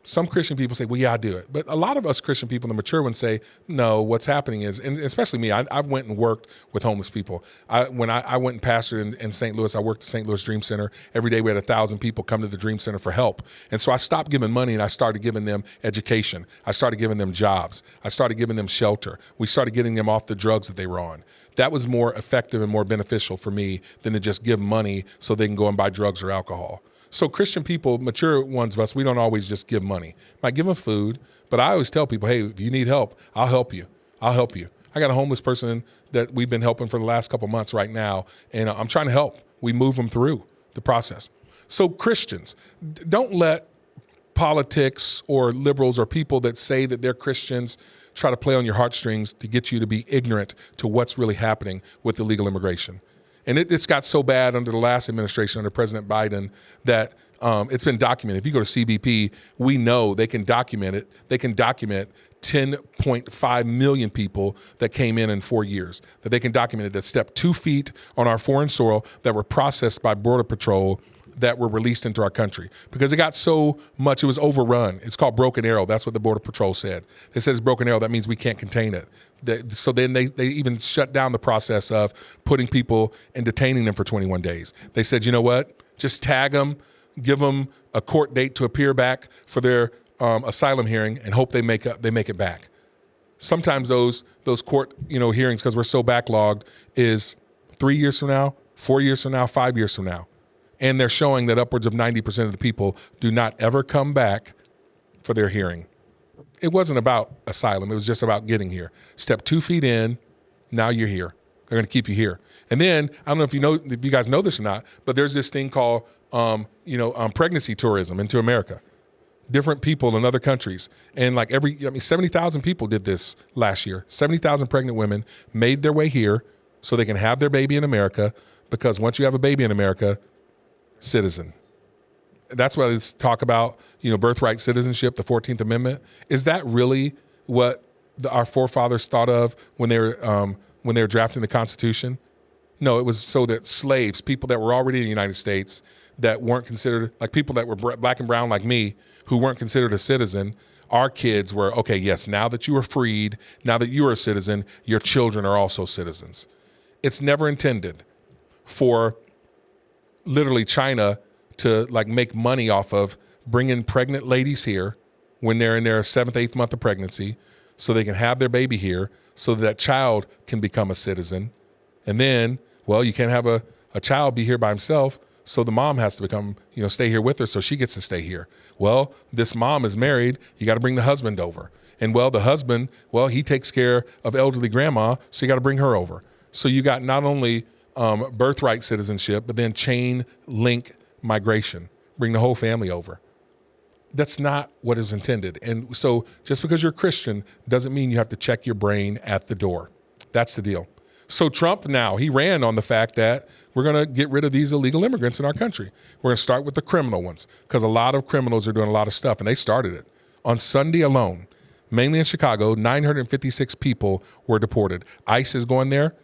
A: Some Christian people say, well, yeah, I do it. But a lot of us Christian people, the mature ones, say, no, what's happening is, and especially me, I went and worked with homeless people. When I went and pastored in St. Louis, I worked at St. Louis Dream Center. Every day we had 1,000 people come to the Dream Center for help. And so I stopped giving money and I started giving them education. I started giving them jobs. I started giving them shelter. We started getting them off the drugs that they were on. That was more effective and more beneficial for me than to just give money so they can go and buy drugs or alcohol. So Christian people, mature ones of us, we don't always just give money. Might give them food, but I always tell people, hey, if you need help, I'll help you. I'll help you. I got a homeless person that we've been helping for the last couple months right now, and I'm trying to help. We move them through the process. So Christians, don't let politics or liberals or people that say that they're Christians try to play on your heartstrings to get you to be ignorant to what's really happening with illegal immigration. And it's got so bad under the last administration, under President Biden, that it's been documented. If you go to CBP, we know they can document it. They can document 10.5 million people that came in 4 years, that they can document it, that stepped 2 feet on our foreign soil, that were processed by Border Patrol, that were released into our country. Because it got so much, it was overrun. It's called broken arrow. That's what the Border Patrol said. They said it's broken arrow. That means we can't contain it. So then they even shut down the process of putting people and detaining them for 21 days. They said, you know what? Just tag them, give them a court date to appear back for their asylum hearing, and hope they make it back. Sometimes those court hearings, because we're so backlogged, is 3 years from now, 4 years from now, 5 years from now. And they're showing that upwards of 90% of the people do not ever come back for their hearing. It wasn't about asylum. It was just about getting here. Step 2 feet in, now you're here. They're going to keep you here. And then, I don't know if you guys know this or not, but there's this thing called, pregnancy tourism into America. Different people in other countries. And 70,000 people did this last year. 70,000 pregnant women made their way here so they can have their baby in America, because once you have a baby in America, citizen. That's what it's talk about, birthright citizenship, the 14th Amendment. Is that really what our forefathers thought of when they were drafting the Constitution? No, it was so that slaves, people that were already in the United States, that weren't considered, like people that were black and brown like me, who weren't considered a citizen, our kids were, okay, yes, now that you are freed, now that you are a citizen, your children are also citizens. It's never intended for literally China to make money off of bringing pregnant ladies here when they're in their 7th, 8th month of pregnancy, so they can have their baby here so that child can become a citizen. And then, well, you can't have a child be here by himself, so the mom has to become, stay here with her so she gets to stay here. Well, this mom is married. You got to bring the husband over. And, well, the husband, he takes care of elderly grandma, so you got to bring her over. So you got not only birthright citizenship, but then chain link migration. Bring the whole family over. That's not what is intended. And so just because you're a Christian doesn't mean you have to check your brain at the door. That's the deal. So Trump now, he ran on the fact that we're going to get rid of these illegal immigrants in our country. We're going to start with the criminal ones because a lot of criminals are doing a lot of stuff, and they started it. On Sunday alone, mainly in Chicago, 956 people were deported. ICE is going there.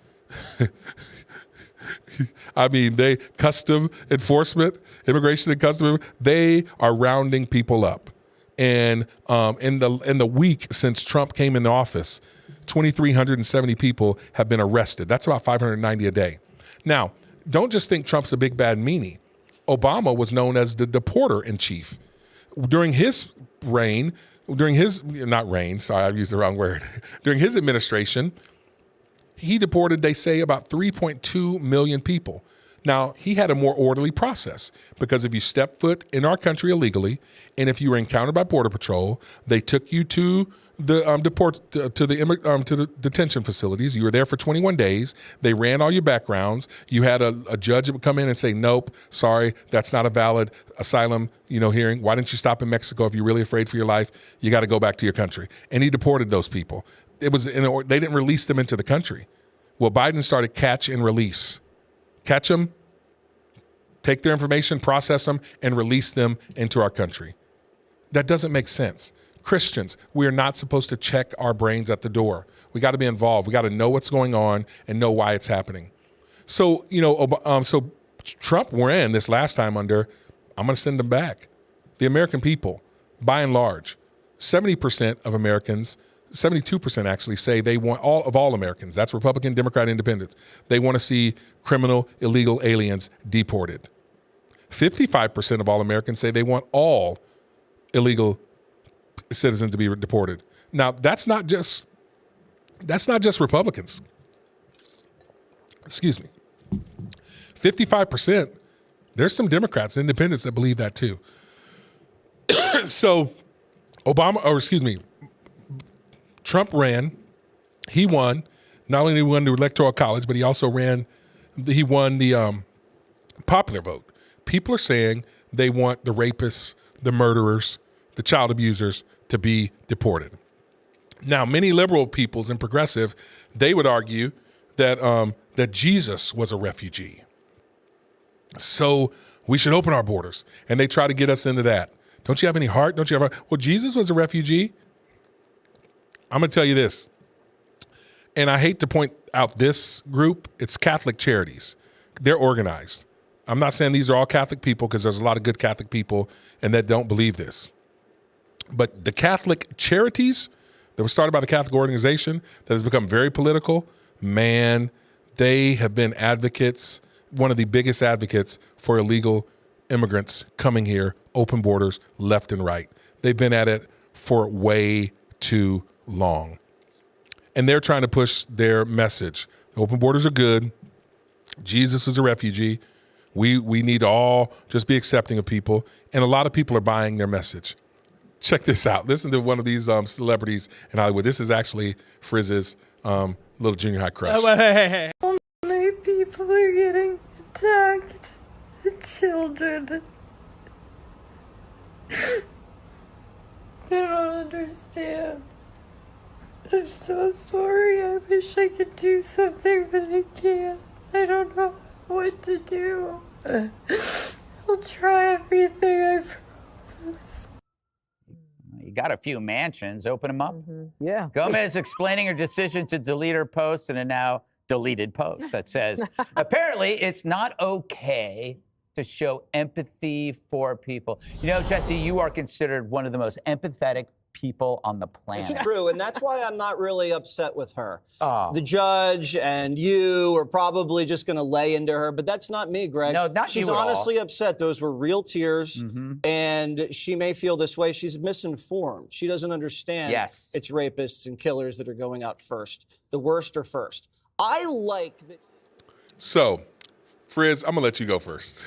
A: I mean, custom enforcement, immigration and custom, they are rounding people up. And in the week since Trump came in the office, 2,370 people have been arrested. That's about 590 a day. Now, don't just think Trump's a big bad meanie. Obama was known as the deporter in chief. During his reign, during his administration, he deported, they say, about 3.2 million people. Now, he had a more orderly process because if you step foot in our country illegally, and if you were encountered by Border Patrol, they took you to the detention facilities. You were there for 21 days. They ran all your backgrounds. You had a judge that would come in and say, nope, sorry, that's not a valid asylum, hearing. Why didn't you stop in Mexico? If you're really afraid for your life, you got to go back to your country. And he deported those people. They didn't release them into the country. Well, Biden started catch and release. Catch them, take their information, process them, and release them into our country. That doesn't make sense. Christians, we are not supposed to check our brains at the door. We got to be involved. We got to know what's going on and know why it's happening. So, so Trump ran this last time under, I'm going to send them back. The American people, by and large, 70% of Americans, 72% actually say they want all Americans, that's Republican, Democrat, Independents, they want to see criminal, illegal aliens deported. 55% of all Americans say they want all illegal citizens to be deported. Now, that's not just Republicans. Excuse me. 55%, there's some Democrats, independents that believe that too. So Trump ran, he won, not only did he win the Electoral College, but he also won the popular vote. People are saying they want the rapists, the murderers, the child abusers to be deported. Now, many liberal peoples and progressive, they would argue that that Jesus was a refugee. So we should open our borders. And they try to get us into that. Don't you have any heart? Don't you have heart? Well, Jesus was a refugee. I'm going to tell you this. And I hate to point out this group. It's Catholic Charities. They're organized. I'm not saying these are all Catholic people because there's a lot of good Catholic people and that don't believe this. But the Catholic Charities that were started by the Catholic organization that has become very political, man, they have been advocates, one of the biggest advocates for illegal immigrants coming here, open borders, left and right. They've been at it for way too long. And they're trying to push their message. Open borders are good. Jesus was a refugee. We need to all just be accepting of people. And a lot of people are buying their message. Check this out. Listen to one of these celebrities in Hollywood. This is actually Frizz's little junior high crush.
E: Hey.
F: Many people are getting attacked. The children. I don't understand. I'm so sorry. I wish I could do something, but I can't. I don't know what to do. I'll try everything, I promise.
G: You got a few mansions. Open them up.
H: Mm-hmm. Yeah.
G: Gomez explaining her decision to delete her post in a now deleted post that says, apparently it's not okay to show empathy for people. You know, Jesse, you are considered one of the most empathetic people on the planet.
H: It's true, and that's why I'm not really upset with her.
G: Oh.
H: The judge and you are probably just going to lay into her, but that's not me, Greg.
G: No, not
H: She's
G: you at all.
H: honestly upset. Those were real tears, and she may feel this way. She's misinformed. She doesn't understand it's rapists and killers that are going out first. The worst are first. I like that.
A: So, Frizz, I'm going to let you go first.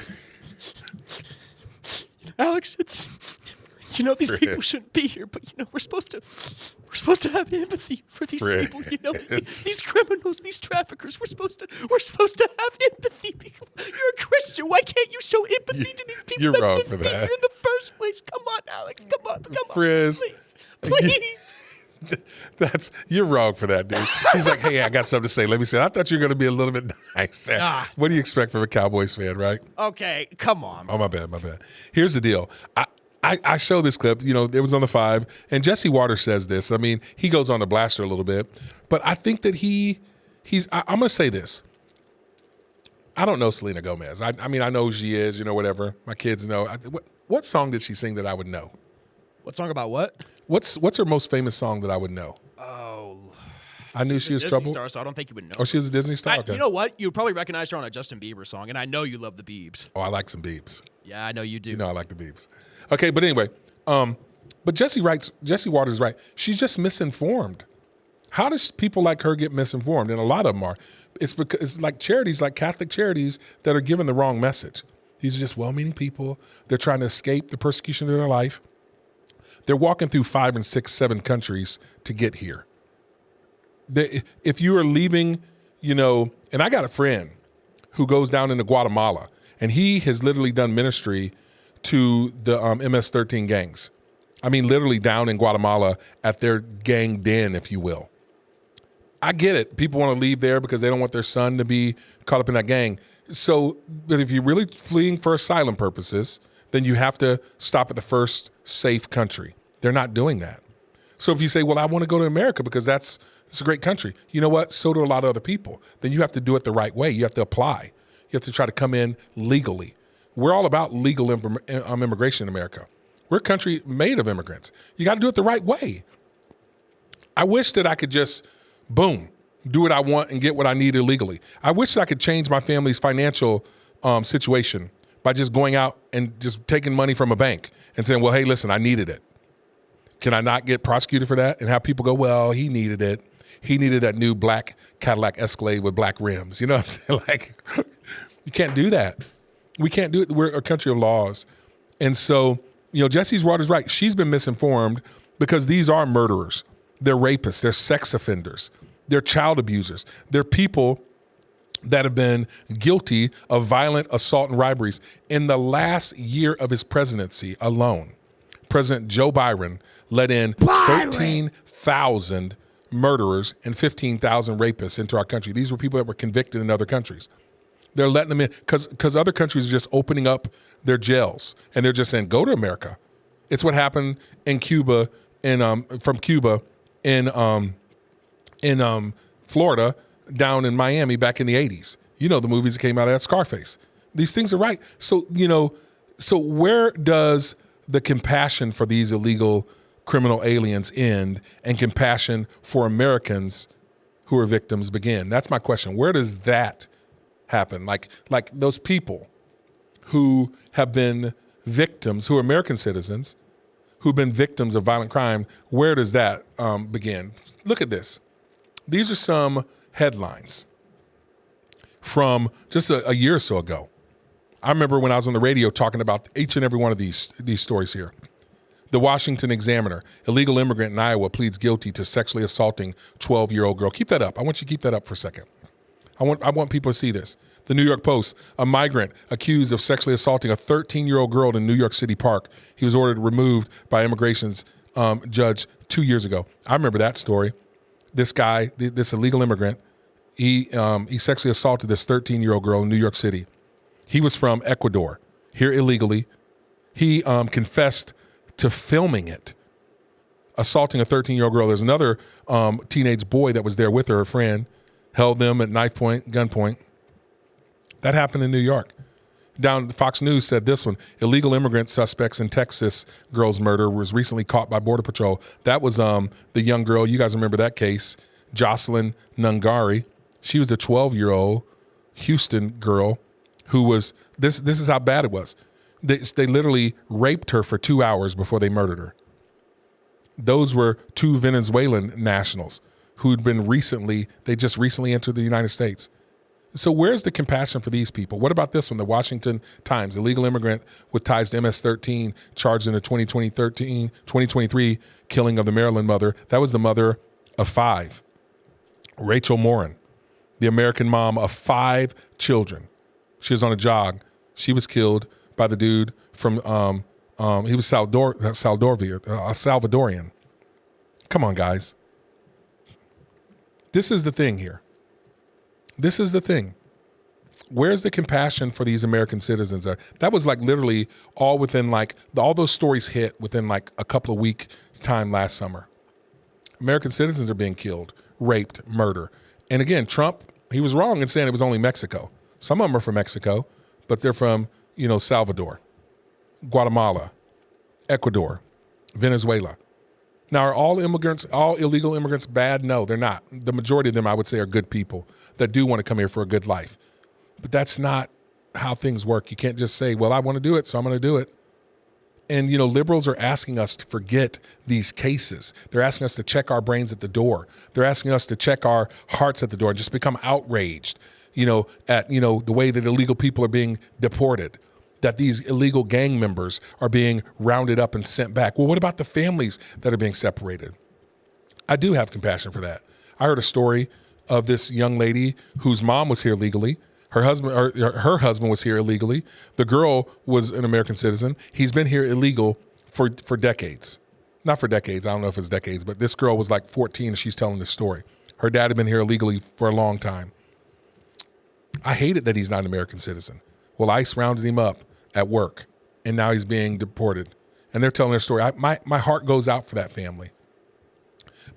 E: Alex, these people shouldn't be here, but we're supposed to have empathy for these people. These criminals, these traffickers. We're supposed to have empathy. You're a Christian. Why can't you show empathy to these people?
A: You're
E: that
A: wrong
E: shouldn't
A: for
E: be
A: that.
E: here in the first place. Come on, Alex. Come on,
A: Frizz.
E: please.
A: You're wrong for that, dude. He's like, hey, I got something to say. Let me say. I thought you were going to be a little bit nice. What do you expect from a Cowboys fan, right?
E: Okay, come on.
A: Oh, my bad. Here's the deal. I show this clip, it was on the 5, and Jesse Waters says this. I mean, he goes on to blast her a little bit, but I think that I'm going to say this. I don't know Selena Gomez. I mean, I know who she is, whatever. My kids know. What song did she sing that I would know?
E: What song about what?
A: What's her most famous song that I would know?
E: Oh.
A: I knew she was
E: Disney
A: trouble.
E: star, so I don't think you would know.
A: Oh, she was a Disney star? Okay.
E: You know what? You would probably recognize her on a Justin Bieber song, and I know you love the Biebs.
A: Oh, I like some Biebs.
E: Yeah, I know you do.
A: I like the Biebs. Okay, but anyway, but Jesse Waters is right. She's just misinformed. How does people like her get misinformed? And a lot of them are. It's because it's like charities, like Catholic charities, that are giving the wrong message. These are just well-meaning people. They're trying to escape the persecution of their life. They're walking through 5 and 6, 7 countries to get here. If you are leaving, and I got a friend who goes down into Guatemala, and he has literally done ministry to the MS-13 gangs. I mean, literally down in Guatemala at their gang den, if you will. I get it. People want to leave there because they don't want their son to be caught up in that gang. So, but if you're really fleeing for asylum purposes, then you have to stop at the first safe country. They're not doing that. So if you say, well, I want to go to America because it's a great country. You know what? So do a lot of other people. Then you have to do it the right way. You have to apply. You have to try to come in legally. We're all about legal immigration in America. We're a country made of immigrants. You got to do it the right way. I wish that I could just, boom, do what I want and get what I need illegally. I wish that I could change my family's financial situation by just going out and just taking money from a bank and saying, well, hey, listen, I needed it. Can I not get prosecuted for that? And have people go, well, he needed it. He needed that new black Cadillac Escalade with black rims. You know what I'm saying? Like, you can't do that. We can't do it. We're a country of laws. And so, Jesse Waters is right. She's been misinformed because these are murderers. They're rapists. They're sex offenders. They're child abusers. They're people that have been guilty of violent assault and robberies. In the last year of his presidency alone, President Joe Biden let in 13,000 murderers and 15,000 rapists into our country. These were people that were convicted in other countries. They're letting them in because other countries are just opening up their jails and they're just saying, go to America. It's what happened in Cuba, from Cuba in Florida down in Miami back in the 80s. The movies that came out of that, Scarface. These things are right. So, so where does the compassion for these illegal criminal aliens end and compassion for Americans who are victims begin? That's my question. Where does that happen? Like those people who have been victims, who are American citizens, who've been victims of violent crime, where does that begin? Look at this. These are some headlines from just a year or so ago. I remember when I was on the radio talking about each and every one of these stories here. The Washington Examiner, illegal immigrant in Iowa pleads guilty to sexually assaulting 12-year-old girl. Keep that up. I want you to keep that up for a second. I want people to see this. The New York Post, a migrant accused of sexually assaulting a 13-year-old girl in New York City Park. He was ordered removed by immigration's judge 2 years ago. I remember that story. This guy, this illegal immigrant, he sexually assaulted this 13-year-old girl in New York City. He was from Ecuador, here illegally. He confessed to filming it, assaulting a 13-year-old girl. There's another teenage boy that was there with her, a friend, held them at knife point, gunpoint. That happened in New York. Fox News said this one: illegal immigrant suspects in Texas girl's murder was recently caught by Border Patrol. That was the young girl. You guys remember that case, Jocelyn Nungari. She was a 12-year-old Houston girl who was, this is how bad it was. They literally raped her for 2 hours before they murdered her. Those were two Venezuelan nationals who'd been they just recently entered the United States. So where's the compassion for these people? What about this one? The Washington Times, illegal immigrant with ties to MS-13 charged in the 2023 killing of the Maryland mother. That was the mother of 5. Rachel Morin, the American mom of 5 children. She was on a jog. She was killed by the dude from, he was Salvadorian. Come on, guys. This is the thing here. This is the thing. Where's the compassion for these American citizens? That was like literally all within all those stories hit within like a couple of weeks time last summer. American citizens are being killed, raped, murder. And again, Trump, he was wrong in saying it was only Mexico. Some of them are from Mexico, but they're from, Salvador, Guatemala, Ecuador, Venezuela. Now, are all illegal immigrants bad? No, they're not. The majority of them, I would say, are good people that do want to come here for a good life. But that's not how things work. You can't just say, well, I want to do it, so I'm going to do it. And, liberals are asking us to forget these cases. They're asking us to check our brains at the door. They're asking us to check our hearts at the door and just become outraged, at, the way that illegal people are being deported, that these illegal gang members are being rounded up and sent back. Well, what about the families that are being separated? I do have compassion for that. I heard a story of this young lady whose mom was here legally. Her husband was here illegally. The girl was an American citizen. He's been here illegal for decades. Not for decades. I don't know if it's decades, but this girl was like 14 and she's telling this story. Her dad had been here illegally for a long time. I hate it that he's not an American citizen. Well, ICE rounded him up at work, and now he's being deported. And they're telling their story. My heart goes out for that family.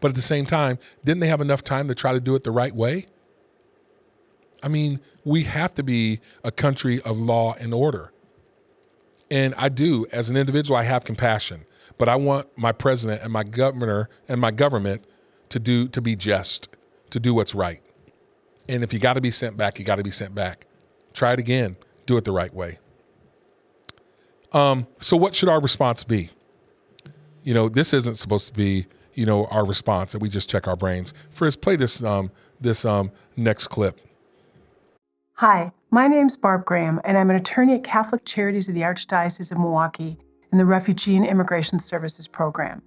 A: But at the same time, didn't they have enough time to try to do it the right way? I mean, we have to be a country of law and order. And I do, as an individual, I have compassion. But I want my president and my governor and my government to be just, to do what's right. And if you got to be sent back, you got to be sent back. Try it again. Do it the right way. So what should our response be? This isn't supposed to be, our response that we just check our brains. Frizz, play this next clip.
I: Hi, my name's Barb Graham, and I'm an attorney at Catholic Charities of the Archdiocese of Milwaukee in the Refugee and Immigration Services Program.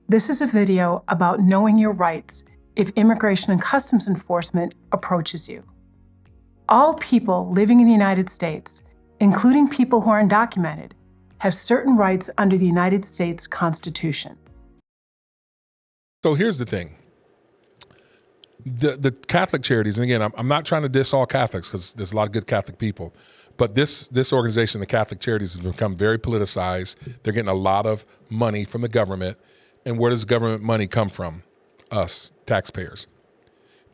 I: This is a video about knowing your rights if Immigration and Customs Enforcement approaches you. All people living in the United States, including people who are undocumented, have certain rights under the United States Constitution.
A: So here's the thing. The Catholic Charities, and again, I'm not trying to diss all Catholics because there's a lot of good Catholic people, but this organization, the Catholic Charities, has become very politicized. They're getting a lot of money from the government. And where does government money come from? Us, taxpayers.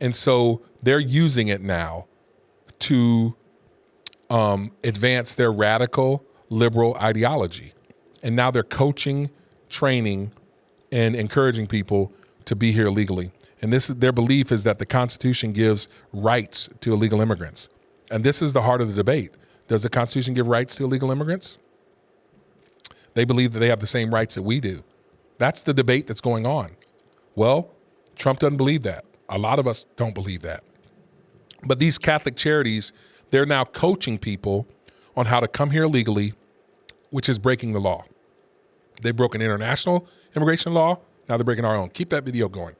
A: And so they're using it now to advance their radical liberal ideology. And now they're coaching, training, and encouraging people to be here legally. And their belief is that the Constitution gives rights to illegal immigrants. And this is the heart of the debate. Does the Constitution give rights to illegal immigrants? They believe that they have the same rights that we do. That's the debate that's going on. Well, Trump doesn't believe that. A lot of us don't believe that. But these Catholic charities, they're now coaching people on how to come here legally, which is breaking the law. They broke an international immigration law. Now they're breaking our own. Keep that video going.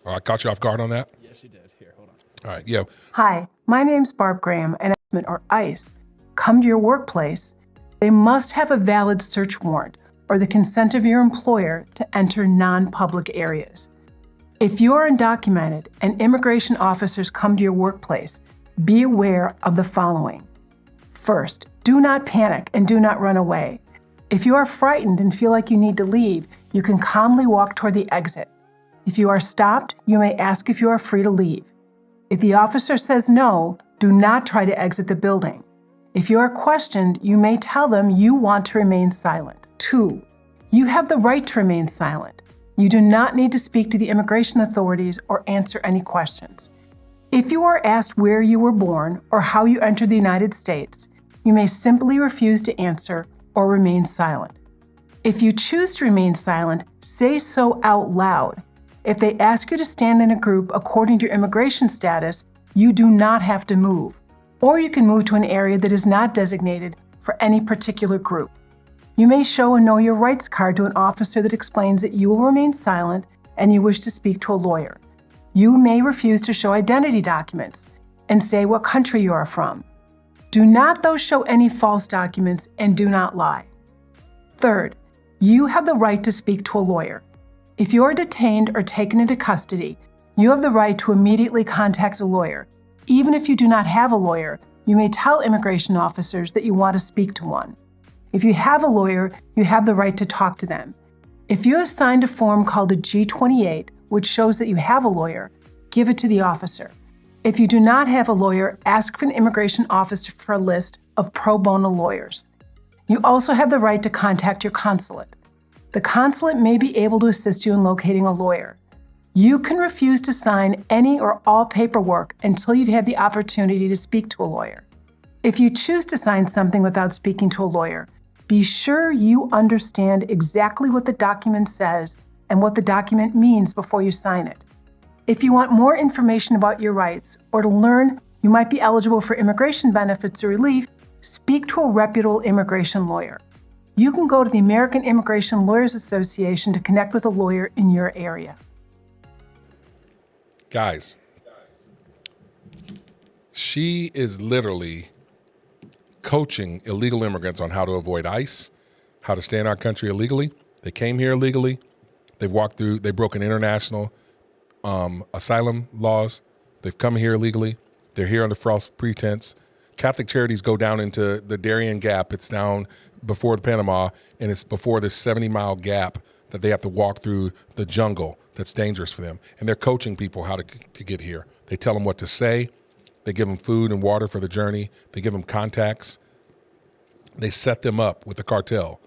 A: I caught you off guard on that?
E: Yes, you did. Here, hold on.
A: All right, yeah.
I: Hi, my name's Barb Graham, and or ICE come to your workplace. They must have a valid search warrant or the consent of your employer to enter non-public areas. If you are undocumented and immigration officers come to your workplace, be aware of the following. First, do not panic and do not run away. If you are frightened and feel like you need to leave, you can calmly walk toward the exit. If you are stopped, you may ask if you are free to leave. If the officer says no, do not try to exit the building. If you are questioned, you may tell them you want to remain silent. 2. You have the right to remain silent. You do not need to speak to the immigration authorities or answer any questions. If you are asked where you were born or how you entered the United States, you may simply refuse to answer or remain silent. If you choose to remain silent, say so out loud. If they ask you to stand in a group according to your immigration status, you do not have to move, or you can move to an area that is not designated for any particular group. You may show a Know Your Rights card to an officer that explains that you will remain silent and you wish to speak to a lawyer. You may refuse to show identity documents and say what country you are from. Do not, though, show any false documents and do not lie. 3rd, you have the right to speak to a lawyer. If you are detained or taken into custody, you have the right to immediately contact a lawyer. Even if you do not have a lawyer, you may tell immigration officers that you want to speak to one. If you have a lawyer, you have the right to talk to them. If you have signed a form called a G-28, which shows that you have a lawyer, give it to the officer. If you do not have a lawyer, ask for an immigration officer for a list of pro bono lawyers. You also have the right to contact your consulate. The consulate may be able to assist you in locating a lawyer. You can refuse to sign any or all paperwork until you've had the opportunity to speak to a lawyer. If you choose to sign something without speaking to a lawyer, be sure you understand exactly what the document says and what the document means before you sign it. If you want more information about your rights or to learn you might be eligible for immigration benefits or relief, speak to a reputable immigration lawyer. You can go to the American Immigration Lawyers Association to connect with a lawyer in your area.
A: Guys, she is literally coaching illegal immigrants on how to avoid ICE, how to stay in our country illegally. They came here illegally. They've walked through, they've broken international asylum laws. They've come here illegally. They're here under false pretense. Catholic Charities go down into the Darien Gap. It's down before the Panama, and it's before this 70-mile gap that they have to walk through the jungle that's dangerous for them. And they're coaching people how to get here. They tell them what to say. They give them food and water for the journey. They give them contacts. They set them up with the cartel,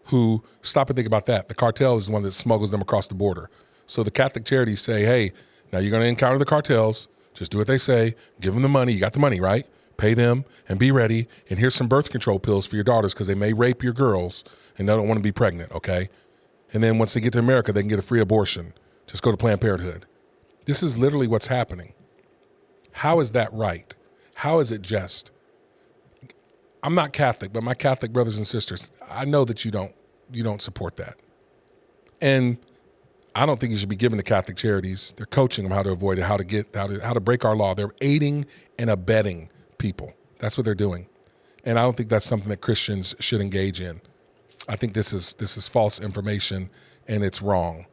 A: who, stop and think about that. The cartel is the one that smuggles them across the border. So the Catholic Charities say, hey, now you're going to encounter the cartels. Just do what they say. Give them the money. You got the money, right? Pay them and be ready. And here's some birth control pills for your daughters because they may rape your girls and they don't want to be pregnant, okay? And then once they get to America, they can get a free abortion. Just go to Planned Parenthood. This is literally what's happening. How is that right? How is it just? I'm not Catholic, but my Catholic brothers and sisters, I know that you don't support that. And I don't think you should be giving to Catholic Charities. They're coaching them how to avoid it, how to break our law. They're aiding and abetting people. That's what they're doing. And I don't think that's something that Christians should engage in. I think this is false information and it's wrong.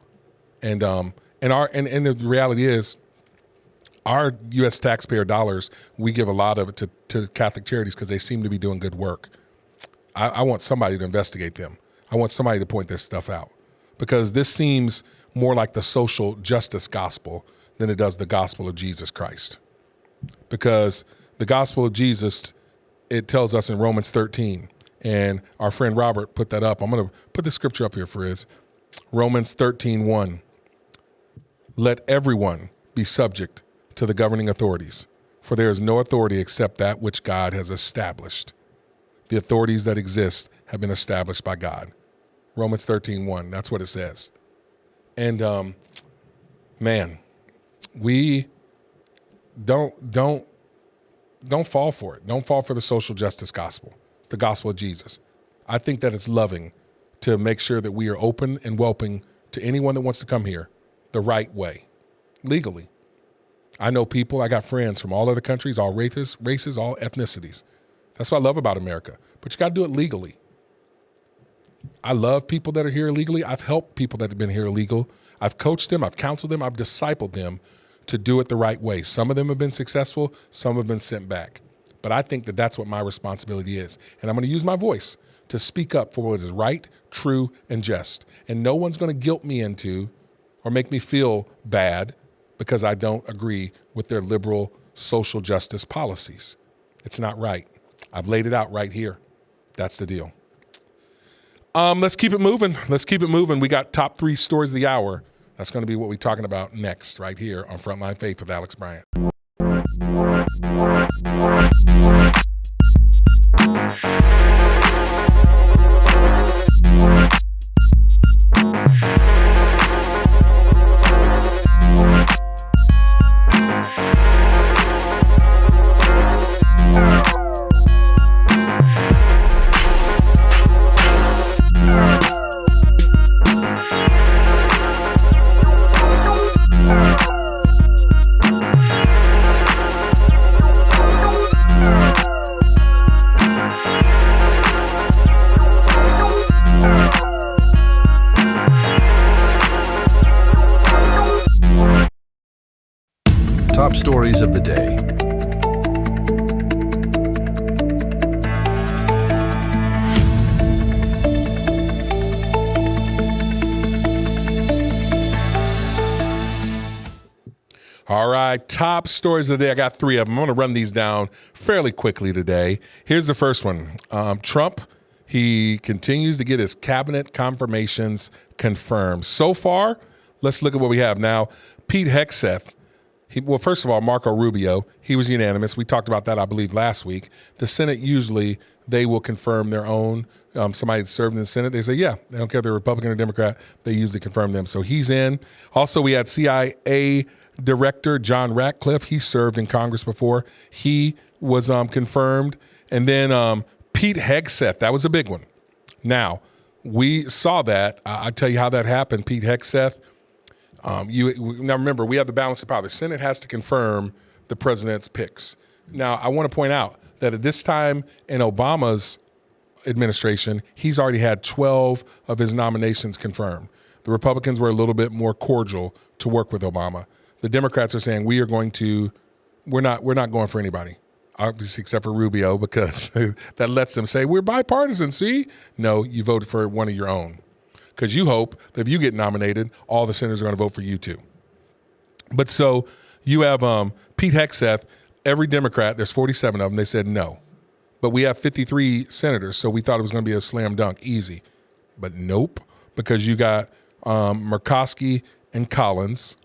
A: And the reality is, our U.S. taxpayer dollars, we give a lot of it to Catholic Charities because they seem to be doing good work. I want somebody to investigate them. I want somebody to point this stuff out because this seems more like the social justice gospel than it does the gospel of Jesus Christ. Because the gospel of Jesus, it tells us in Romans 13, and our friend Robert put that up. I'm going to put the scripture up here, Frizz. Romans 13:1. Let everyone be subject to the governing authorities, for there is no authority except that which God has established. The authorities that exist have been established by God. Romans 13:1, that's what it says. And man, we don't fall for it. Don't fall for the social justice gospel. It's the gospel of Jesus. I think that it's loving to make sure that we are open and welcoming to anyone that wants to come here the right way, legally. I know people, I got friends from all other countries, all races, all ethnicities. That's what I love about America. But you got to do it legally. I love people that are here illegally. I've helped people that have been here illegal. I've coached them, I've counseled them, I've discipled them to do it the right way. Some of them have been successful, some have been sent back. But I think that that's what my responsibility is. And I'm going to use my voice to speak up for what is right, true, and just. And no one's going to guilt me into or make me feel bad because I don't agree with their liberal social justice policies. It's not right. I've laid it out right here. That's the deal. Let's keep it moving. We got top 3 stories of the hour. That's going to be what we're talking about next, right here on Frontline Faith with Alex Bryant.
B: Top stories of the day.
A: All right, top stories of the day. I got 3 of them. I'm going to run these down fairly quickly today. Here's the first one. Trump, he continues to get his cabinet confirmations confirmed. So far, let's look at what we have now. Pete Hegseth. Well, first of all, Marco Rubio, he was unanimous. We talked about that, I believe, last week. The Senate, usually, they will confirm their own. Somebody that served in the Senate, they say, yeah, they don't care if they're Republican or Democrat. They usually confirm them. So he's in. Also, we had CIA Director John Ratcliffe. He served in Congress before. He was confirmed. And then Pete Hegseth, that was a big one. Now, we saw that. I'll tell you how that happened. Pete Hegseth. Now remember, we have the balance of power. The Senate has to confirm the president's picks. Now, I want to point out that at this time in Obama's administration, he's already had 12 of his nominations confirmed. The Republicans were a little bit more cordial to work with Obama. The Democrats are saying we're not going for anybody, obviously except for Rubio, because that lets them say we're bipartisan. See, no, you voted for one of your own. Because you hope that if you get nominated, all the senators are going to vote for you too. But so you have Pete Hegseth, every Democrat, there's 47 of them, they said no. But we have 53 senators, so we thought it was going to be a slam dunk, easy. But nope, because you got Murkowski and Collins,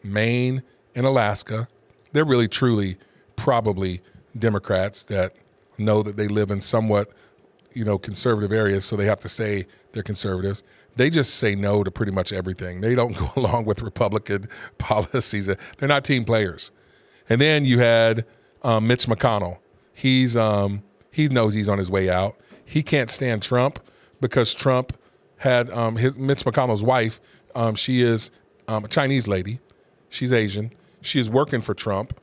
A: Maine and Alaska. They're really, truly, probably Democrats that know that they live in somewhat, conservative areas, so they have to say they're conservatives. They just say no to pretty much everything. They don't go along with Republican policies. They're not team players. And then you had Mitch McConnell. He knows he's on his way out. He can't stand Trump because Trump had Mitch McConnell's wife. She is a Chinese lady. She's Asian. She is working for Trump.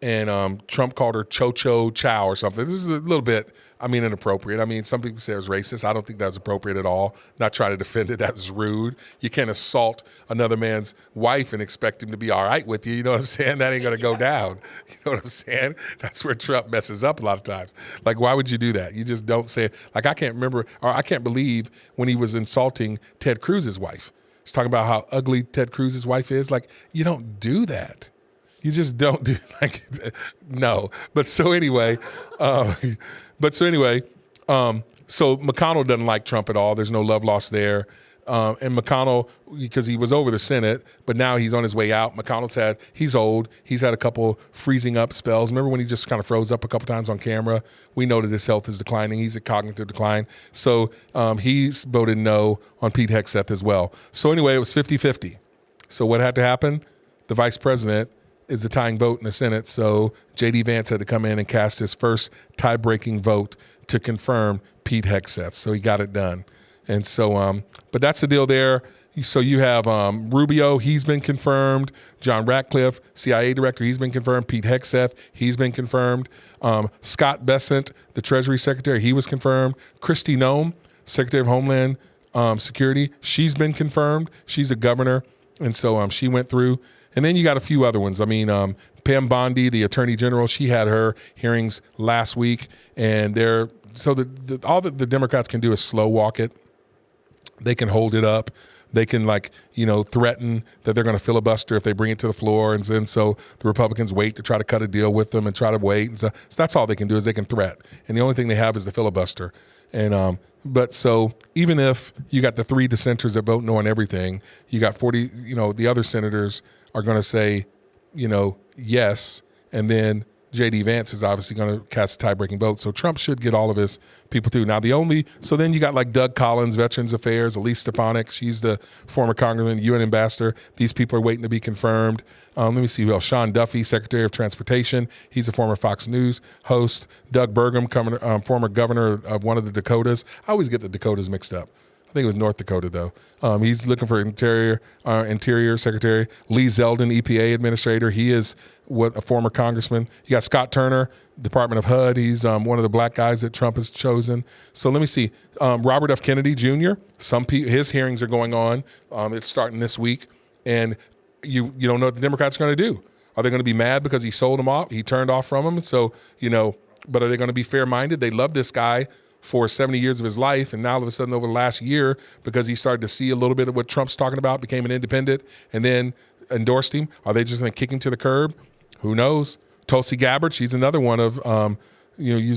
A: And Trump called her Cho Chow or something. This is a little bit, inappropriate. Some people say it was racist. I don't think that's appropriate at all. Not trying to defend it. That's rude. You can't assault another man's wife and expect him to be all right with you. You know what I'm saying? That ain't going to go down. You know what I'm saying? That's where Trump messes up a lot of times. Like, why would you do that? You just don't say it. Like, I can't believe when he was insulting Ted Cruz's wife. He's talking about how ugly Ted Cruz's wife is. Like, you don't do that. You just don't do no. But so anyway, so McConnell doesn't like Trump at all. There's no love lost there. And McConnell, because he was over the Senate, but now he's on his way out. He's old. He's had a couple freezing up spells. Remember when he just kind of froze up a couple times on camera? We know that his health is declining. He's at cognitive decline. So he's voted no on Pete Hegseth as well. So anyway, it was 50-50. So what had to happen? The vice president is the tying vote in the Senate, so J.D. Vance had to come in and cast his first tie-breaking vote to confirm Pete Hegseth. So he got it done. And so, but that's the deal there. So you have Rubio, he's been confirmed. John Ratcliffe, CIA director, he's been confirmed. Pete Hegseth, he's been confirmed. Scott Bessent, the Treasury Secretary, he was confirmed. Kristi Noem, Secretary of Homeland Security, she's been confirmed. She's a governor, and so she went through. And then you got a few other ones. Pam Bondi, the Attorney General, she had her hearings last week, and all that the Democrats can do is slow walk it. They can hold it up, They can threaten that they're going to filibuster if they bring it to the floor. And then so the Republicans wait to try to cut a deal with them and try to wait. And so that's all they can do is they can threat. And the only thing they have is the filibuster. And but so even if you got the 3 dissenters that vote no on everything, you got 40, the other senators are going to say, yes. And then J.D. Vance is obviously going to cast a tie-breaking vote. So Trump should get all of his people through. Now, so then you got like Doug Collins, Veterans Affairs, Elise Stefanik. She's the former congressman, UN ambassador. These people are waiting to be confirmed. Let me see who else. Sean Duffy, Secretary of Transportation. He's a former Fox News host. Doug Burgum, former governor of one of the Dakotas. I always get the Dakotas mixed up. I think it was North Dakota, though. He's looking for Interior Secretary. Lee Zeldin, EPA Administrator. He is a former congressman. You got Scott Turner, Department of HUD. He's one of the black guys that Trump has chosen. So let me see. Robert F. Kennedy Jr., his hearings are going on. It's starting this week. And you don't know what the Democrats are going to do. Are they going to be mad because he sold them off? He turned off from them. So, but are they going to be fair-minded? They love this guy for 70 years of his life, and now all of a sudden over the last year, because he started to see a little bit of what Trump's talking about, became an independent, and then endorsed him. Are they just going to kick him to the curb? Who knows? Tulsi Gabbard, she's another one of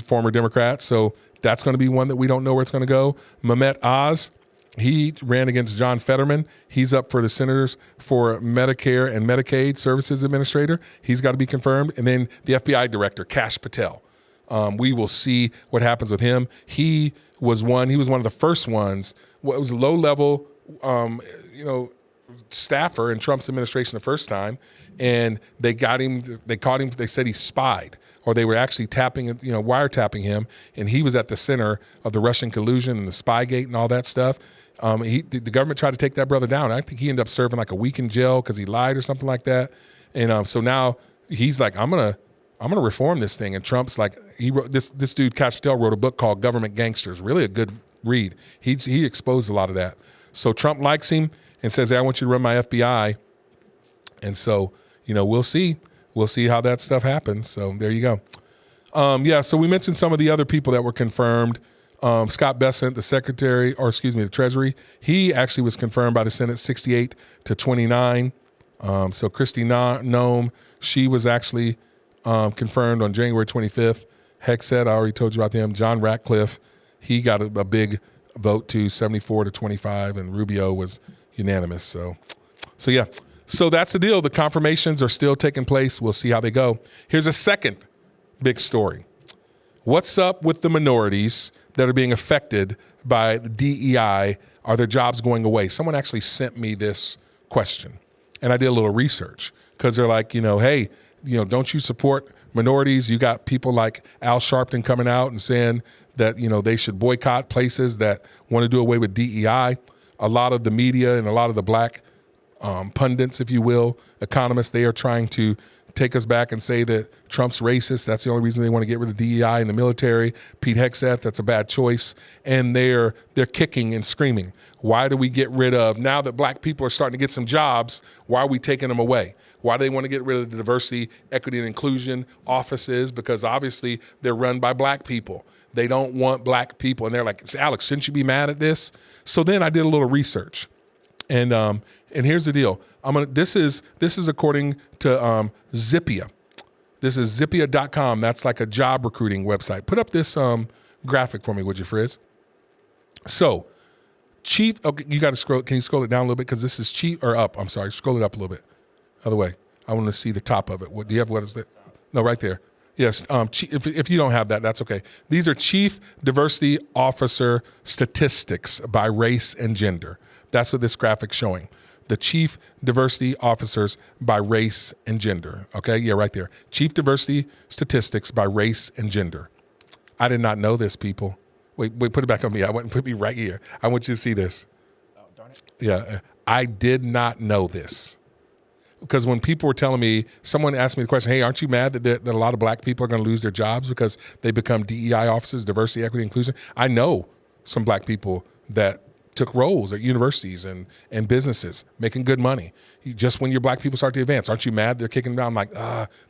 A: former Democrats, so that's going to be one that we don't know where it's going to go. Mehmet Oz, he ran against John Fetterman. He's up for the senators for Medicare and Medicaid Services Administrator. He's got to be confirmed. And then the FBI Director, Kash Patel. We will see what happens with him. He was one of the first ones. It was a low-level, staffer in Trump's administration the first time, and they got him. They caught him. They said he spied, or they were actually wiretapping him, and he was at the center of the Russian collusion and the Spygate and all that stuff. The government tried to take that brother down. I think he ended up serving like a week in jail because he lied or something like that. And so now he's like, I'm gonna reform this thing. And Trump's like, he wrote this dude, Kash Patel, wrote a book called Government Gangsters. Really a good read. He exposed a lot of that. So Trump likes him and says, hey, I want you to run my FBI. And so, we'll see. We'll see how that stuff happens. So there you go. So we mentioned some of the other people that were confirmed. Scott Bessent, the Treasury, he actually was confirmed by the Senate 68-29. So Kristi Noem, she was actually confirmed on January 25th. Hexet, I already told you about them. John Ratcliffe, he got a big vote too, 74-25, and Rubio was unanimous. So yeah. So that's the deal. The confirmations are still taking place. We'll see how they go. Here's a second big story. What's up with the minorities that are being affected by the DEI? Are their jobs going away? Someone actually sent me this question, and I did a little research because they're like, hey, don't you support minorities? You got people like Al Sharpton coming out and saying that, they should boycott places that want to do away with DEI. A lot of the media and a lot of the black pundits, if you will, economists, they are trying to take us back and say that Trump's racist. That's the only reason they want to get rid of DEI in the military. Pete Hegseth, that's a bad choice. And they're kicking and screaming. Why do we get rid of, now that black people are starting to get some jobs, why are we taking them away? Why do they want to get rid of the diversity, equity, and inclusion offices? Because obviously they're run by black people. They don't want black people. And they're like, Alex, shouldn't you be mad at this? So then I did a little research. And here's the deal. This is according to Zippia. This is Zippia.com. That's like a job recruiting website. Put up this graphic for me, would you, Frizz? So, okay, you got to scroll. Can you scroll it down a little bit? Because this is up. I'm sorry. Scroll it up a little bit. Other way. I want to see the top of it. What do you have? What is that? No, right there. Yes. If you don't have that, that's okay. These are Chief Diversity Officer statistics by race and gender. That's what this graphic's showing. The Chief Diversity Officers by race and gender. Okay, yeah, right there. Chief Diversity Statistics by race and gender. I did not know this, people. Wait, put it back on me. Put me right here. I want you to see this. Oh, darn it. Yeah, I did not know this. Because when people were telling me, someone asked me the question, hey, aren't you mad that a lot of black people are going to lose their jobs because they become DEI officers, diversity, equity, inclusion? I know some black people that took roles at universities and businesses, making good money. Just when your black people start to advance, aren't you mad they're kicking them down? I'm like,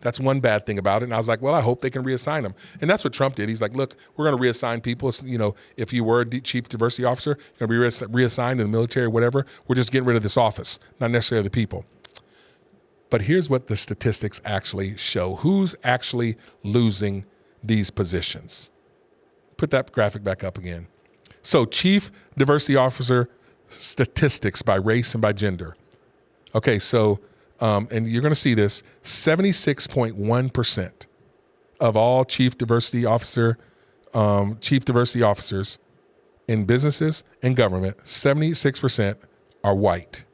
A: that's one bad thing about it. And I was like, well, I hope they can reassign them. And that's what Trump did. He's like, look, we're going to reassign people. You know, if you were a chief diversity officer, you're going to be reassigned in the military or whatever. We're just getting rid of this office, not necessarily the people. But here's what the statistics actually show. Who's actually losing these positions? Put that graphic back up again. So chief diversity officer statistics by race and by gender. Okay, so, and you're going to see this, 76.1% of all chief diversity officers in businesses and government, 76% are white.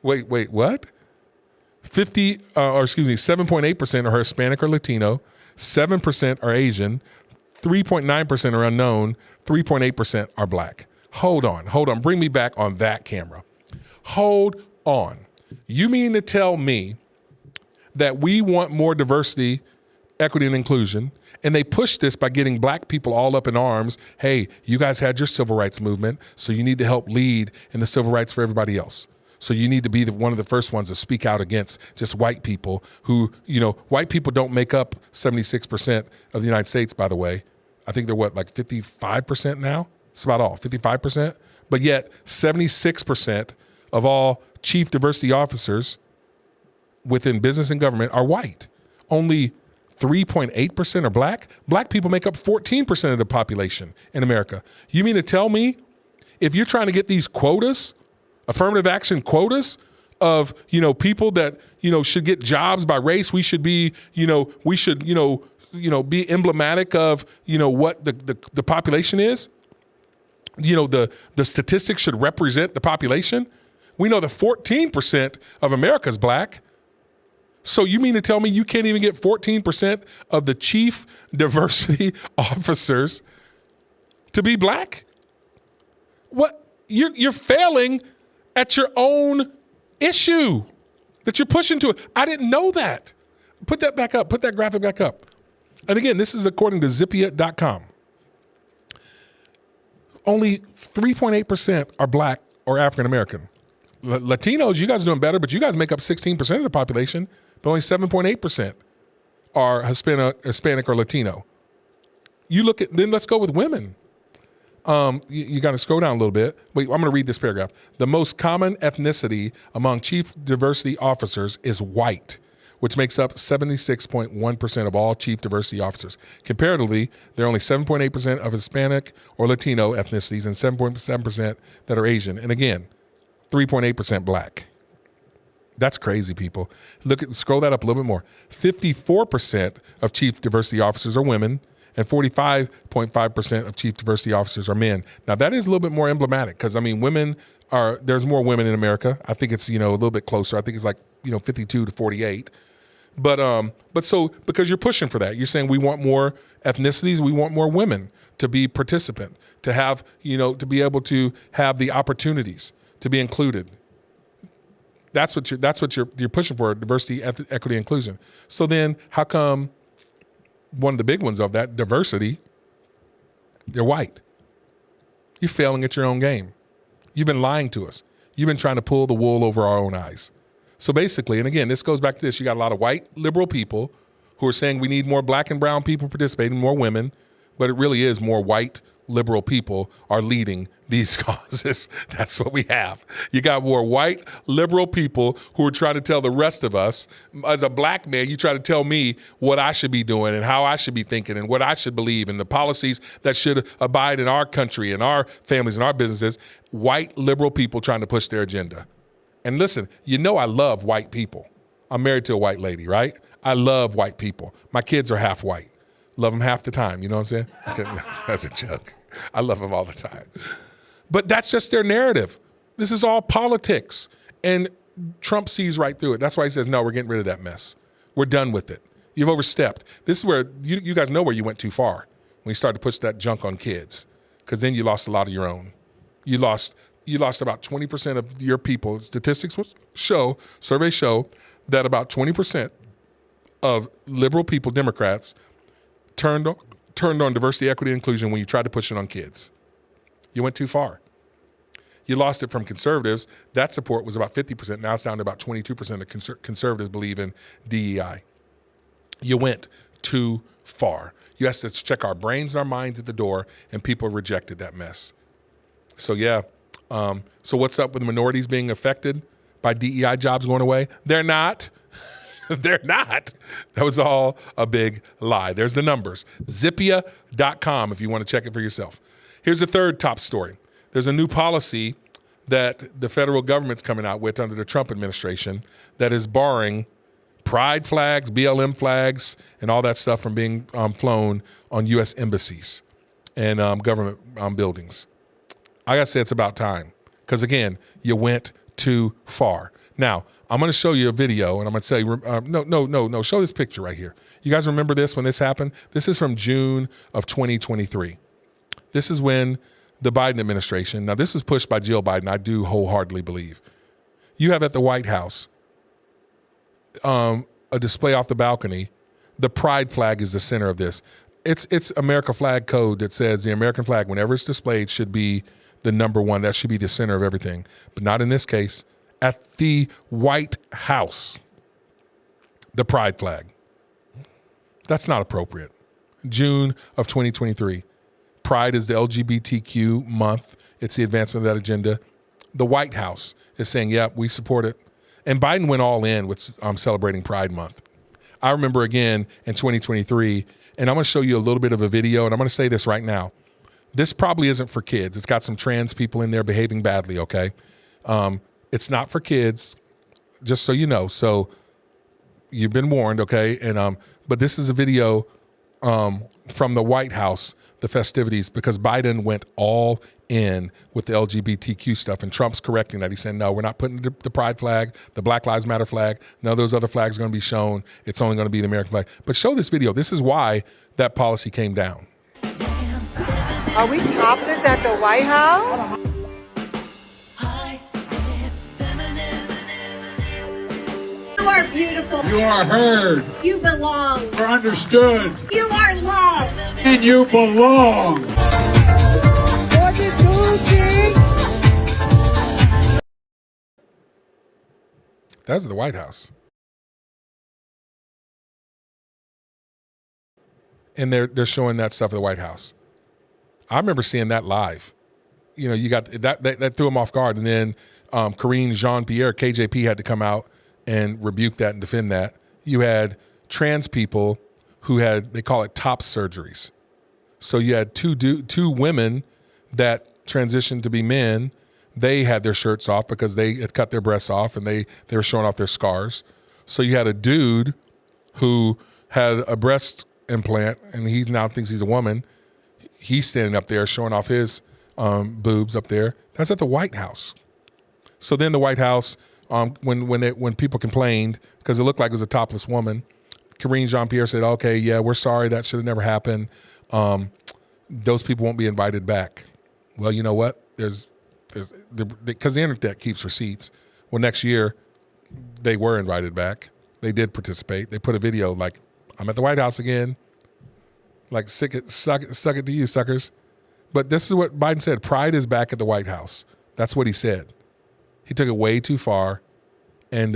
A: Wait, what? 7.8% are Hispanic or Latino, 7% are Asian, 3.9% are unknown, 3.8% are black. Hold on. Bring me back on that camera. Hold on. You mean to tell me that we want more diversity, equity, and inclusion, and they push this by getting black people all up in arms? Hey, you guys had your civil rights movement, so you need to help lead in the civil rights for everybody else. So you need to be one of the first ones to speak out against just white people who, white people don't make up 76% of the United States, by the way. I think they're 55% now? It's about all, 55%. But yet 76% of all chief diversity officers within business and government are white. Only 3.8% are black. Black people make up 14% of the population in America. You mean to tell me if you're trying to get these quotas, affirmative action quotas of, people that, should get jobs by race, we should be, be emblematic of, what the population is? The statistics should represent the population. We know that 14% of America is black. So you mean to tell me you can't even get 14% of the chief diversity officers to be black? What? You're failing at your own issue that you're pushing to it. I didn't know that. Put that back up. Put that graphic back up. And again, this is according to Zippia.com. Only 3.8% are black or African American. Latinos, you guys are doing better, but you guys make up 16% of the population, but only 7.8% are Hispanic or Latino. Then let's go with women. You got to scroll down a little bit. Wait, I'm going to read this paragraph. The most common ethnicity among chief diversity officers is white, which makes up 76.1% of all chief diversity officers. Comparatively, there are only 7.8% of Hispanic or Latino ethnicities and 7.7% that are Asian. And again, 3.8% black. That's crazy, people. Scroll that up a little bit more. 54% of chief diversity officers are women, and 45.5% of chief diversity officers are men. Now, that is a little bit more emblematic because, there's more women in America. I think it's, a little bit closer. I think it's 52 to 48. But so because you're pushing for that, you're saying we want more ethnicities, we want more women to be participant, to have, to be able to have the opportunities to be included. That's what you're pushing for, diversity, equity, inclusion. So then how come one of the big ones of that, diversity, they're white? You're failing at your own game. You've been lying to us. You've been trying to pull the wool over our own eyes. So basically, and again, this goes back to this, you got a lot of white liberal people who are saying we need more black and brown people participating, more women, but it really is more white liberal people are leading these causes. That's what we have. You got more white liberal people who are trying to tell the rest of us, as a black man, you try to tell me what I should be doing and how I should be thinking and what I should believe and the policies that should abide in our country and our families and our businesses. White liberal people trying to push their agenda. And listen, I love white people. I'm married to a white lady, right? I love white people. My kids are half white. Love them half the time. You know what I'm saying? That's a joke. I love them all the time. But that's just their narrative. This is all politics. And Trump sees right through it. That's why he says, no, we're getting rid of that mess. We're done with it. You've overstepped. This is where you guys know where you went too far when you started to push that junk on kids, because then you lost a lot of your own. You lost about 20% of your people. Statistics surveys show that about 20% of liberal people, Democrats, turned on diversity, equity, and inclusion when you tried to push it on kids. You went too far. You lost it from conservatives. That support was about 50%. Now it's down to about 22% of conservatives believe in DEI. You went too far. You asked us to check our brains and our minds at the door, and people rejected that mess. So yeah. So what's up with minorities being affected by DEI jobs going away? They're not. They're not. That was all a big lie. There's the numbers. Zippia.com if you want to check it for yourself. Here's the third top story. There's a new policy that the federal government's coming out with under the Trump administration that is barring pride flags, BLM flags, and all that stuff from being flown on U.S. embassies and government buildings. I gotta say it's about time because, again, you went too far. Now, I'm going to show you a video, and I'm going to tell you, no, show this picture right here. You guys remember this when this happened? This is from June of 2023. This is when the Biden administration, now this was pushed by Jill Biden, I do wholeheartedly believe. You have at the White House a display off the balcony. The pride flag is the center of this. It's America flag code that says the American flag, whenever it's displayed, should be the number one. That should be the center of everything, but not in this case. At the White House, the pride flag. That's not appropriate. June of 2023. Pride is the LGBTQ month. It's the advancement of that agenda. The White House is saying, yeah, we support it. And Biden went all in with celebrating Pride Month. I remember again in 2023, and I'm going to show you a little bit of a video, and I'm going to say this right now. This probably isn't for kids. It's got some trans people in there behaving badly, okay? It's not for kids, just so you know. So you've been warned, okay? And but this is a video from the White House, the festivities, because Biden went all in with the LGBTQ stuff, and Trump's correcting that. He's saying, no, we're not putting the pride flag, the Black Lives Matter flag. None of those other flags are going to be shown. It's only going to be the American flag. But show this video. This is why that policy came down.
J: Are we topless at the White House?
K: You are beautiful.
L: You are heard.
K: You belong.
L: You are understood.
K: You are loved.
L: And you belong.
A: That's the White House. And they're showing that stuff at the White House. I remember seeing that live. You know, you got that threw them off guard. And then Karine Jean-Pierre, KJP, had to come out and rebuke that and defend that. You had trans people who had, they call it top surgeries. So you had two women that transitioned to be men. They had their shirts off because they had cut their breasts off and they were showing off their scars. So you had a dude who had a breast implant and he now thinks he's a woman. He's standing up there showing off his boobs up there. That's at the White House. So then the White House, when people complained because it looked like it was a topless woman, Karine Jean-Pierre said, okay, yeah, we're sorry. That should have never happened. Those people won't be invited back. Well, you know what? Because the internet keeps receipts. Well, next year they were invited back. They did participate. They put a video like, I'm at the White House again. Like, suck it to you, suckers. But this is what Biden said. Pride is back at the White House. That's what he said. He took it way too far. And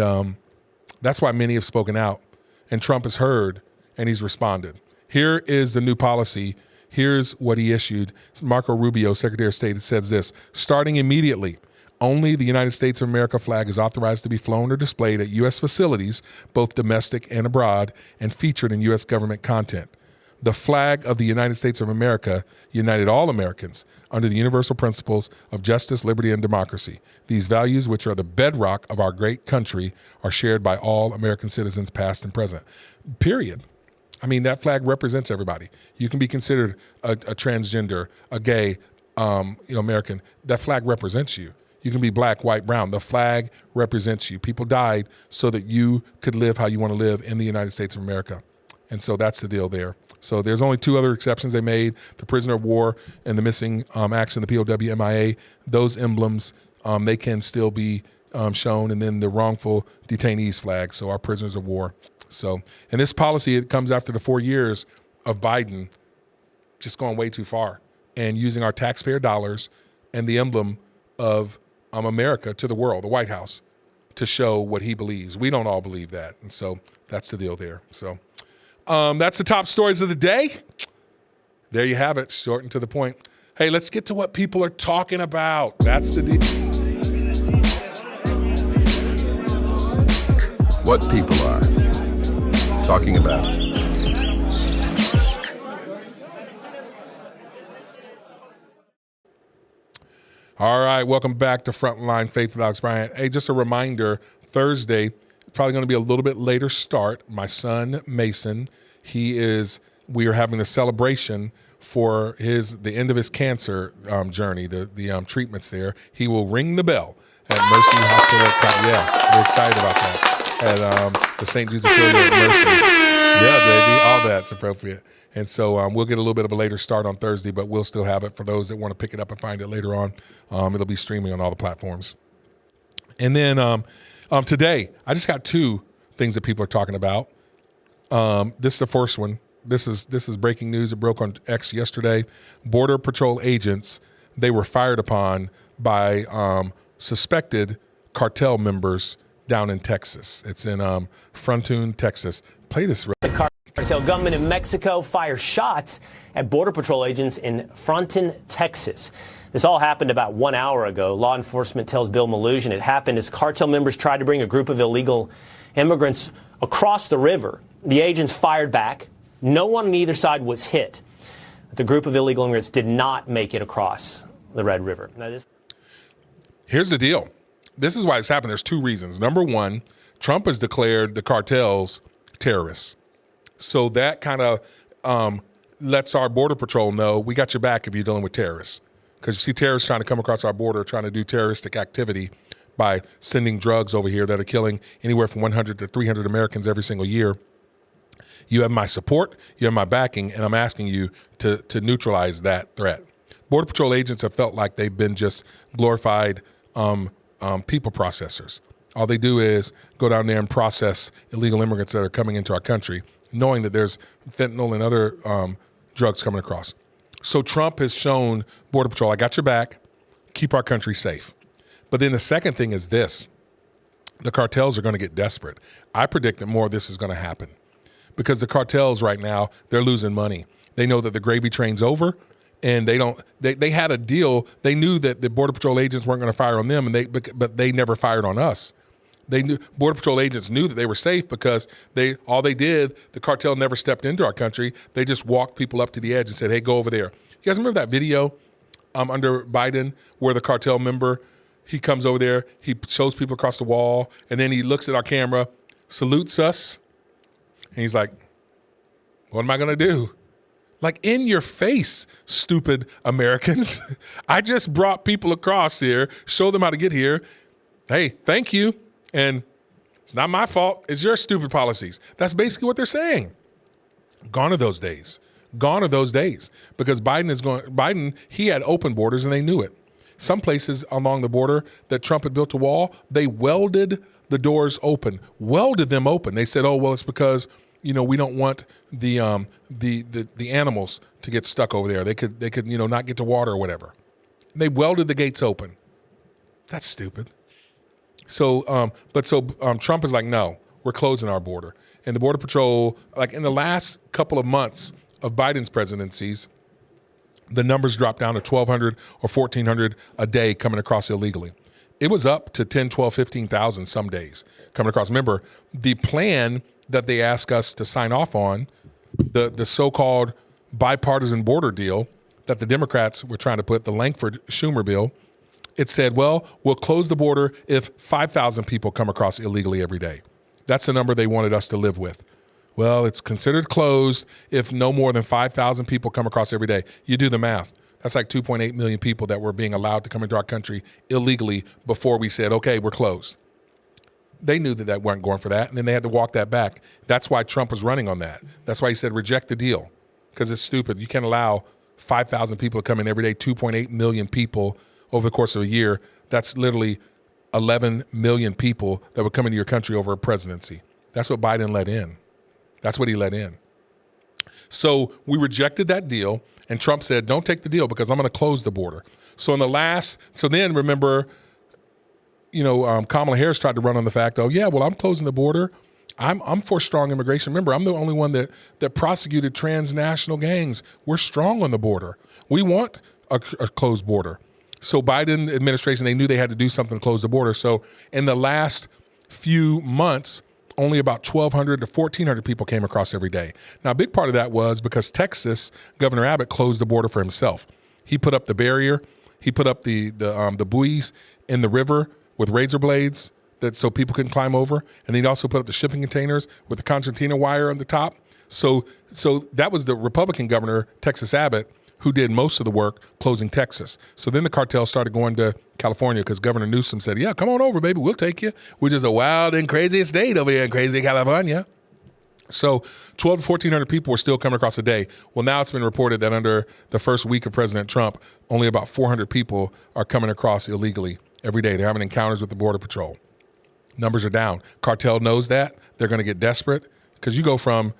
A: that's why many have spoken out. And Trump has heard, and he's responded. Here is the new policy. Here's what he issued. Marco Rubio, Secretary of State, says this: starting immediately, only the United States of America flag is authorized to be flown or displayed at U.S. facilities, both domestic and abroad, and featured in U.S. government content. The flag of the United States of America united all Americans under the universal principles of justice, liberty, and democracy. These values, which are the bedrock of our great country, are shared by all American citizens, past and present. Period. I mean, that flag represents everybody. You can be considered a transgender, a gay, American. That flag represents you. You can be black, white, brown. The flag represents you. People died so that you could live how you want to live in the United States of America. And so that's the deal there. So there's only two other exceptions they made: the prisoner of war and the missing action, the POW MIA. Those emblems, they can still be shown, and then the wrongful detainees flag, so our prisoners of war. So, and this policy, it comes after the 4 years of Biden just going way too far and using our taxpayer dollars and the emblem of America to the world, the White House, to show what he believes. We don't all believe that. And so that's the deal there. So that's the top stories of the day. There you have it, short and to the point. Hey, let's get to what people are talking about. That's the deal.
M: What people are talking about.
A: All right, welcome back to Frontline Faith with Alex Bryant. Hey, just a reminder, Thursday, probably going to be a little bit later start. My son, Mason, we are having a celebration for the end of his cancer journey, the treatments there. He will ring the bell at Mercy Hospital. Yeah, we're excited about that. At the St. Jude's Affiliate at Mercy. Yeah, baby, all that's appropriate. And so we'll get a little bit of a later start on Thursday, but we'll still have it for those that want to pick it up and find it later on. It'll be streaming on all the platforms. And then today, I just got two things that people are talking about. This is the first one. This is breaking news. It broke on X yesterday. Border Patrol agents, they were fired upon by suspected cartel members down in Texas. It's in Frontline, Texas. Play this.
N: The cartel gunmen in Mexico fire shots at Border Patrol agents in Frontline, Texas. This all happened about 1 hour ago. Law enforcement tells Bill Malugin it happened as cartel members tried to bring a group of illegal immigrants across the river. The agents fired back. No one on either side was hit. The group of illegal immigrants did not make it across the Red River. Now,
A: here's the deal. This is why it's happened. There's two reasons. Number one, Trump has declared the cartels terrorists. So that kind of lets our Border Patrol know we got your back if you're dealing with terrorists. Because you see terrorists trying to come across our border, trying to do terroristic activity by sending drugs over here that are killing anywhere from 100 to 300 Americans every single year. You have my support, you have my backing, and I'm asking you to neutralize that threat. Border Patrol agents have felt like they've been just glorified people processors. All they do is go down there and process illegal immigrants that are coming into our country, knowing that there's fentanyl and other drugs coming across. So Trump has shown Border Patrol, I got your back, keep our country safe. But then the second thing is this. The cartels are going to get desperate. I predict that more of this is going to happen because the cartels right now, they're losing money. They know that the gravy train's over and they had a deal. They knew that the Border Patrol agents weren't going to fire on them, but they never fired on us. They knew Border Patrol agents knew that they were safe because the cartel never stepped into our country. They just walked people up to the edge and said, hey, go over there. You guys remember that video under Biden where the cartel member, he comes over there, he shows people across the wall, and then he looks at our camera, salutes us, and he's like, what am I going to do? Like, in your face, stupid Americans. I just brought people across here, show them how to get here. Hey, thank you. And it's not my fault. It's your stupid policies. That's basically what they're saying. Gone are those days. Gone are those days. Because Biden, he had open borders and they knew it. Some places along the border that Trump had built a wall, they welded the doors open, welded them open. They said, oh, well, it's because, we don't want the animals to get stuck over there. They could not get to water or whatever. They welded the gates open. That's stupid. So Trump is like, no, we're closing our border. And the Border Patrol, like in the last couple of months of Biden's presidencies, the numbers dropped down to 1,200 or 1,400 a day coming across illegally. It was up to 10, 12, 15,000 some days coming across. Remember, the plan that they asked us to sign off on, the so-called bipartisan border deal that the Democrats were trying to put, the Langford-Schumer bill, it said, well, we'll close the border if 5,000 people come across illegally every day. That's the number they wanted us to live with. Well, it's considered closed if no more than 5,000 people come across every day. You do the math. That's like 2.8 million people that were being allowed to come into our country illegally before we said, okay, we're closed. They knew that weren't going for that, and then they had to walk that back. That's why Trump was running on that. That's why he said reject the deal, because it's stupid. You can't allow 5,000 people to come in every day, 2.8 million people over the course of a year. That's literally 11 million people that would come into your country over a presidency. That's what Biden let in. That's what he let in. So we rejected that deal, and Trump said, don't take the deal because I'm going to close the border. So then remember, Kamala Harris tried to run on the fact, I'm closing the border. I'm for strong immigration. Remember, I'm the only one that prosecuted transnational gangs. We're strong on the border. We want a closed border. So Biden administration, they knew they had to do something to close the border. So in the last few months, only about 1,200 to 1,400 people came across every day. Now, a big part of that was because Texas, Governor Abbott closed the border for himself. He put up the barrier. He put up the buoys in the river with razor blades so people couldn't climb over. And then he also put up the shipping containers with the concertina wire on the top. So that was the Republican governor, Texas Abbott, who did most of the work closing Texas. So then the cartel started going to California because Governor Newsom said, yeah, come on over, baby. We'll take you. We're just a wild and crazy state over here in crazy California. So 1,200 to 1,400 people were still coming across a day. Well, now it's been reported that under the first week of President Trump, only about 400 people are coming across illegally every day. They're having encounters with the Border Patrol. Numbers are down. Cartel knows that. They're going to get desperate because you go from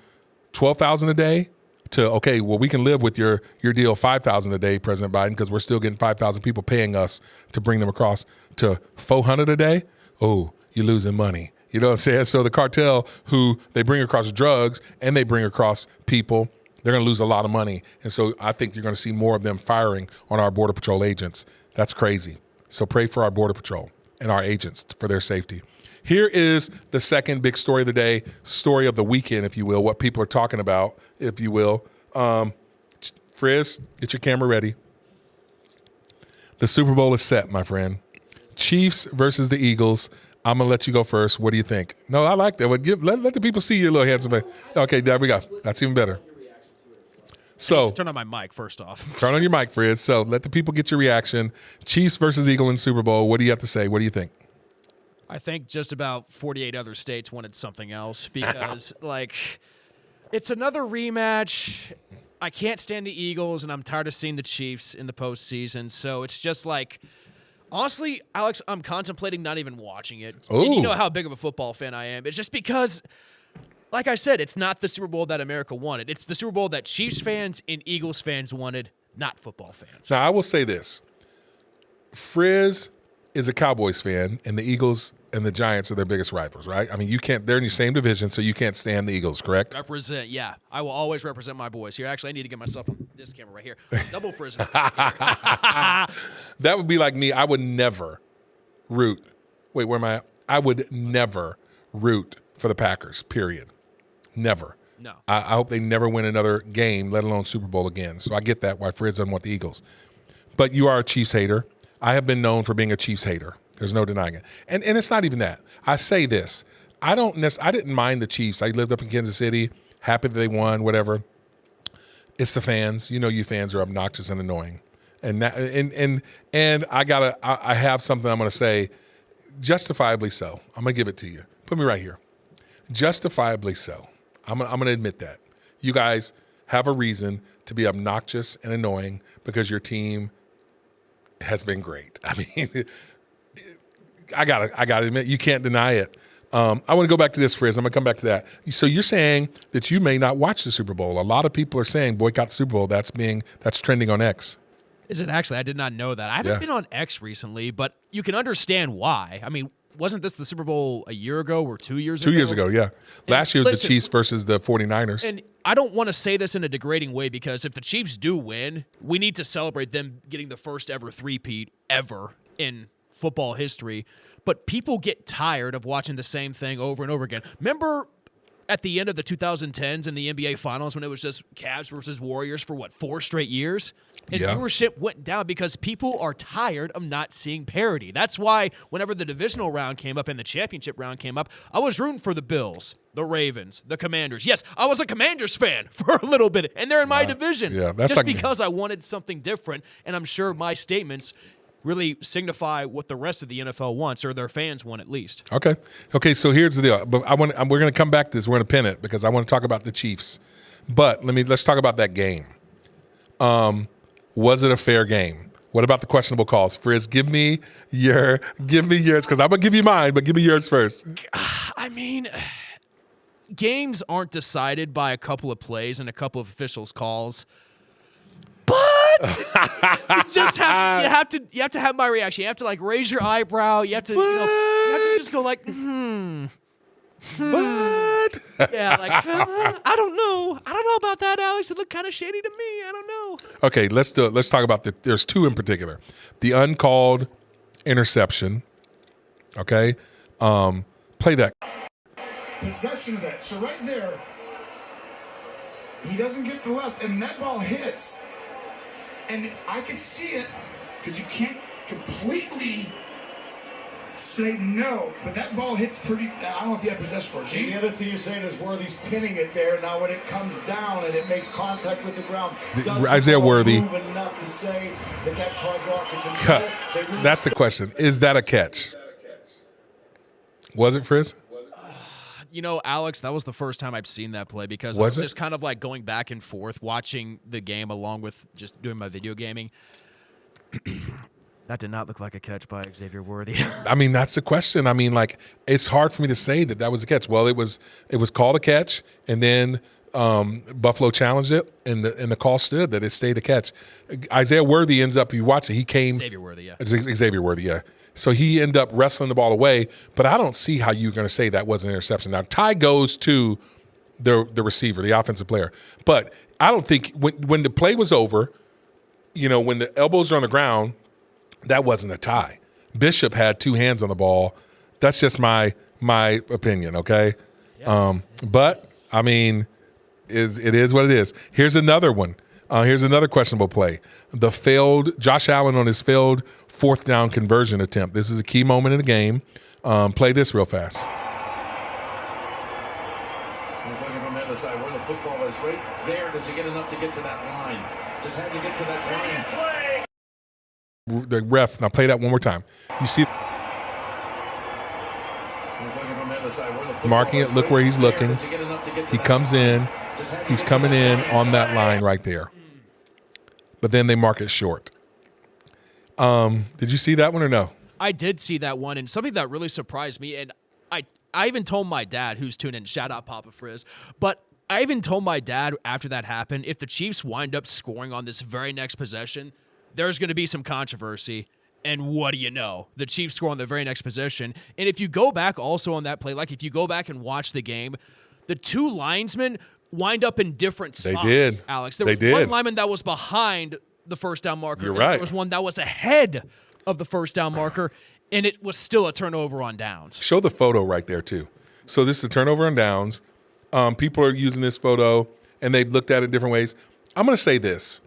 A: 12,000 a day to, we can live with your deal 5,000 a day, President Biden, because we're still getting 5,000 people paying us to bring them across, to 400 a day. Oh, you're losing money. You know what I'm saying? So the cartel, who they bring across drugs and they bring across people, they're going to lose a lot of money. And so I think you're going to see more of them firing on our Border Patrol agents. That's crazy. So pray for our Border Patrol and our agents for their safety. Here is the second big story of the day, story of the weekend, if you will, what people are talking about, if you will. Frizz, get your camera ready. The Super Bowl is set, my friend. Chiefs versus the Eagles. I'm going to let you go first. What do you think? No, I like that. Let the people see your little handsome face. Okay, there we go. That's even better. So
E: turn on my mic first off.
A: Turn on your mic, Frizz. So let the people get your reaction. Chiefs versus Eagles in Super Bowl. What do you have to say? What do you think?
E: I think just about 48 other states wanted something else because, it's another rematch. I can't stand the Eagles, and I'm tired of seeing the Chiefs in the postseason. So it's just honestly, Alex, I'm contemplating not even watching it.
A: Ooh.
E: And you know how big of a football fan I am. It's just because, like I said, it's not the Super Bowl that America wanted. It's the Super Bowl that Chiefs fans and Eagles fans wanted, not football fans.
A: Now, I will say this. Frizz is a Cowboys fan, and the Eagles and the Giants are their biggest rivals, right? I mean, they're in your same division, so you can't stand the Eagles, correct?
E: Represent, yeah. I will always represent my boys here. Actually, I need to get myself on this camera right here. Double Frizz. That
A: would be like me. I would never root. Wait, where am I at? I would never root for the Packers, period. Never.
E: No.
A: I hope they never win another game, let alone Super Bowl again. So I get that, why Frizz doesn't want the Eagles. But you are a Chiefs hater. I have been known for being a Chiefs hater. There's no denying it. And it's not even that. I say this. I didn't mind the Chiefs. I lived up in Kansas City, happy that they won, whatever. It's the fans. You fans are obnoxious and annoying. And I have something I'm going to say, justifiably so. I'm going to give it to you. Put me right here. Justifiably so. I'm going to admit that. You guys have a reason to be obnoxious and annoying because your team has been great. I mean, I gotta admit, you can't deny it. I want to go back to this, Frizz. I'm going to come back to that. So you're saying that you may not watch the Super Bowl. A lot of people are saying boycott the Super Bowl. That's trending on X.
E: Is it actually? I did not know that. I haven't been on X recently, but you can understand why. I mean, wasn't this the Super Bowl a year ago or 2 years ago?
A: 2 years ago, yeah. Last year was the Chiefs versus the 49ers.
E: And I don't want to say this in a degrading way because if the Chiefs do win, we need to celebrate them getting the first ever three-peat ever in football history. But people get tired of watching the same thing over and over again. Remember at the end of the 2010s in the NBA Finals when it was just Cavs versus Warriors for, 4 straight years? And viewership went down because people are tired of not seeing parity. That's why whenever the divisional round came up and the championship round came up, I was rooting for the Bills, the Ravens, the Commanders. Yes, I was a Commanders fan for a little bit, and they're in my division.
A: Yeah, that's
E: just because I wanted something different, and I'm sure my statements really signify what the rest of the NFL wants, or their fans want at least.
A: Okay. So here's the deal. But we're going to come back to this. We're going to pin it because I want to talk about the Chiefs. But let's talk about that game. Was it a fair game? What about the questionable calls? Frizz, give me yours because I'm gonna give you mine, but give me yours first.
E: I mean, games aren't decided by a couple of plays and a couple of officials' calls. But what? you have to have my reaction. You have to like raise your eyebrow. You have to, you have to just go like,
A: What?
E: Yeah, like I don't know about that, Alex. It looked kind of shady to me. I don't know.
A: Okay, let's do it. Let's talk about there's two in particular. The uncalled interception. Okay, play that.
O: Possession of that. So right there, he doesn't get the left, and that ball hits. And I could see it because you can't completely say no, but that ball hits pretty. I don't know if you have possession for it. The other thing you're saying is Worthy's pinning it there. Now when it comes down and it makes contact with the ground, does
A: Isaiah Worthy
O: move enough to say that caused loss of control?
A: That's the question. Is that a catch? Was it, Frizz?
E: You know, Alex, that was the first time I've seen that play because I was just kind of like going back and forth watching the game along with just doing my video gaming. That did not look like a catch by Xavier Worthy.
A: I mean, that's the question. I mean, like, it's hard for me to say that was a catch. Well, it was called a catch, and then Buffalo challenged it, and the call stood that it stayed a catch. Isaiah Worthy ends up, if you watch it, he came.
E: Xavier Worthy, yeah.
A: Xavier Worthy, yeah. So he ended up wrestling the ball away, but I don't see how you're going to say that was an interception. Now, tie goes to the receiver, the offensive player. But I don't think when the play was over, you know, when the elbows are on the ground, that wasn't a tie. Bishop had two hands on the ball. That's just my opinion, okay? Yeah. But, I mean, it is what it is. Here's another one. Here's another questionable play. Josh Allen on his failed fourth down conversion attempt. This is a key moment in the game. Play this real fast.
P: He's looking from the other side where the football is right there. Does he get enough to get to that line? Just had to get to that line.
A: The ref, now play that one more time. You see, marking it, look where he's looking. He comes in, he's coming in on that line right there. But then they mark it short. Did you see that one or no?
E: I did see that one, and something that really surprised me, and I even told my dad, who's tuned in, shout out Papa Frizz, but I even told my dad after that happened, if the Chiefs wind up scoring on this very next possession, there's going to be some controversy. And what do you know? The Chiefs score on the very next possession. And if you go back also on that play, like if you go back and watch the game, the two linesmen wind up in different spots.
A: They did.
E: Alex. There was one lineman that was behind the first down marker.
A: You're right.
E: There was one that was ahead of the first down marker, and it was still a turnover on downs.
A: Show the photo right there, too. So this is a turnover on downs. People are using this photo, and they've looked at it different ways. I'm going to say this.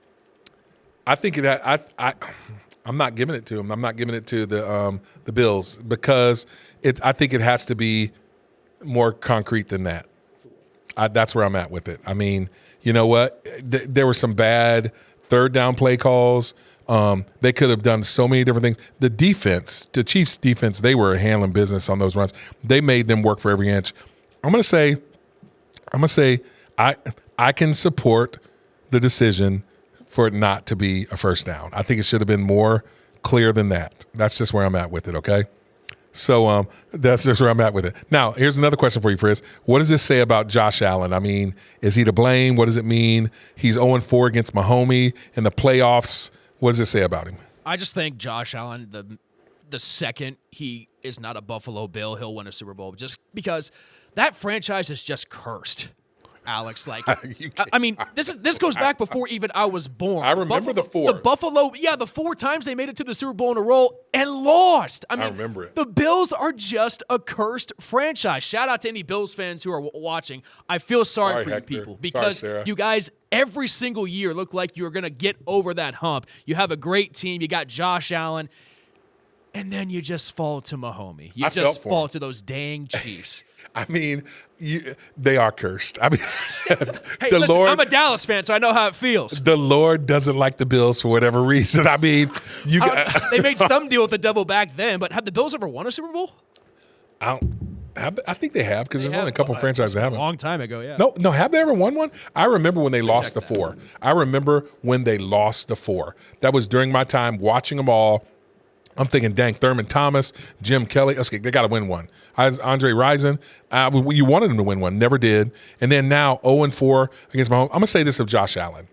A: I think I'm not giving it to him. I'm not giving it to the Bills because I think it has to be more concrete than that. That's where I'm at with it. I mean, you know what? There were some bad third down play calls. They could have done so many different things. The defense, the Chiefs' defense, they were handling business on those runs. They made them work for every inch. I'm gonna say I can support the decision for it not to be a first down. I think it should have been more clear than that. That's just where I'm at with it, okay? So that's just where I'm at with it. Now, here's another question for you, Frizz. What does this say about Josh Allen? I mean, is he to blame? What does it mean? He's 0-4 against Mahomes in the playoffs. What does it say about him?
E: I just think Josh Allen, the second he is not a Buffalo Bill, he'll win a Super Bowl. Just because that franchise is just cursed. Alex, like, I mean, this goes back before even I was born.
A: I remember the four.
E: The Buffalo, the 4 times they made it to the Super Bowl in a row and lost. I mean,
A: I remember it.
E: The Bills are just a cursed franchise. Shout out to any Bills fans who are watching. I feel sorry for
A: Hector.
E: you people because you guys every single year look like you're going to get over that hump. You have a great team. You got Josh Allen. And then you just fall to Mahomes. You just fall to those dang Chiefs.
A: I mean, they are cursed. I mean,
E: hey, listen, I'm a Dallas fan, so I know how it feels.
A: The Lord doesn't like the Bills for whatever reason. I mean,
E: they made some deal with the devil back then, but have the Bills ever won a Super Bowl?
A: I think they have because there's only a couple franchises that haven't.
E: A long time ago, yeah.
A: No, have they ever won one? I remember when they lost the 4. I remember when they lost the 4. That was during my time watching them all. I'm thinking, dang, Thurman Thomas, Jim Kelly. Okay, they got to win one. Andre Rison, you wanted him to win one, never did. And then now 0-4 against Mahomes. I'm going to say this of Josh Allen.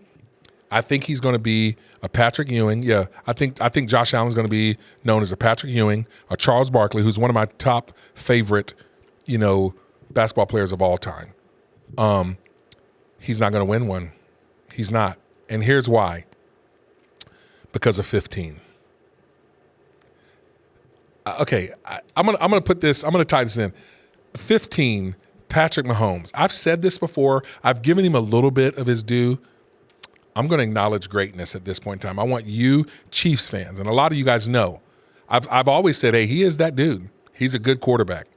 A: I think he's going to be a Patrick Ewing. Yeah, I think Josh Allen's going to be known as a Patrick Ewing, a Charles Barkley, who's one of my top favorite, basketball players of all time. He's not going to win one. He's not. And here's why. Because of 15. Okay, I'm gonna put this. I'm gonna tie this in. 15. Patrick Mahomes. I've said this before. I've given him a little bit of his due. I'm going to acknowledge greatness at this point in time. I want you Chiefs fans, and a lot of you guys know, I've always said, hey, he is that dude. He's a good quarterback.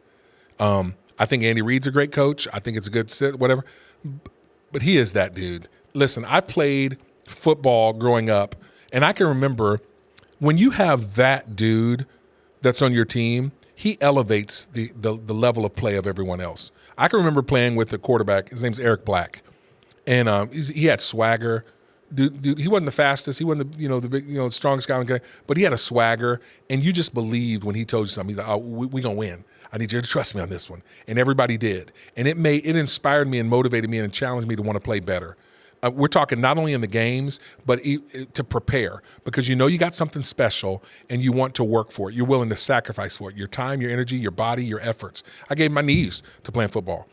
A: I think Andy Reid's a great coach. I think it's a good sit, whatever. But he is that dude. Listen, I played football growing up, and I can remember when you have that dude that's on your team, he elevates the level of play of everyone else. I can remember playing with the quarterback. His name's Eric Black, and he had swagger. Dude, he wasn't the fastest. He wasn't the big, strongest guy, but he had a swagger, and you just believed when he told you something. He's like, "Oh, we gonna win. I need you to trust me on this one," and everybody did, and it inspired me and motivated me and challenged me to want to play better. We're talking not only in the games, but to prepare, because you got something special and you want to work for it. You're willing to sacrifice for it, your time, your energy, your body, your efforts. I gave my knees to playing football.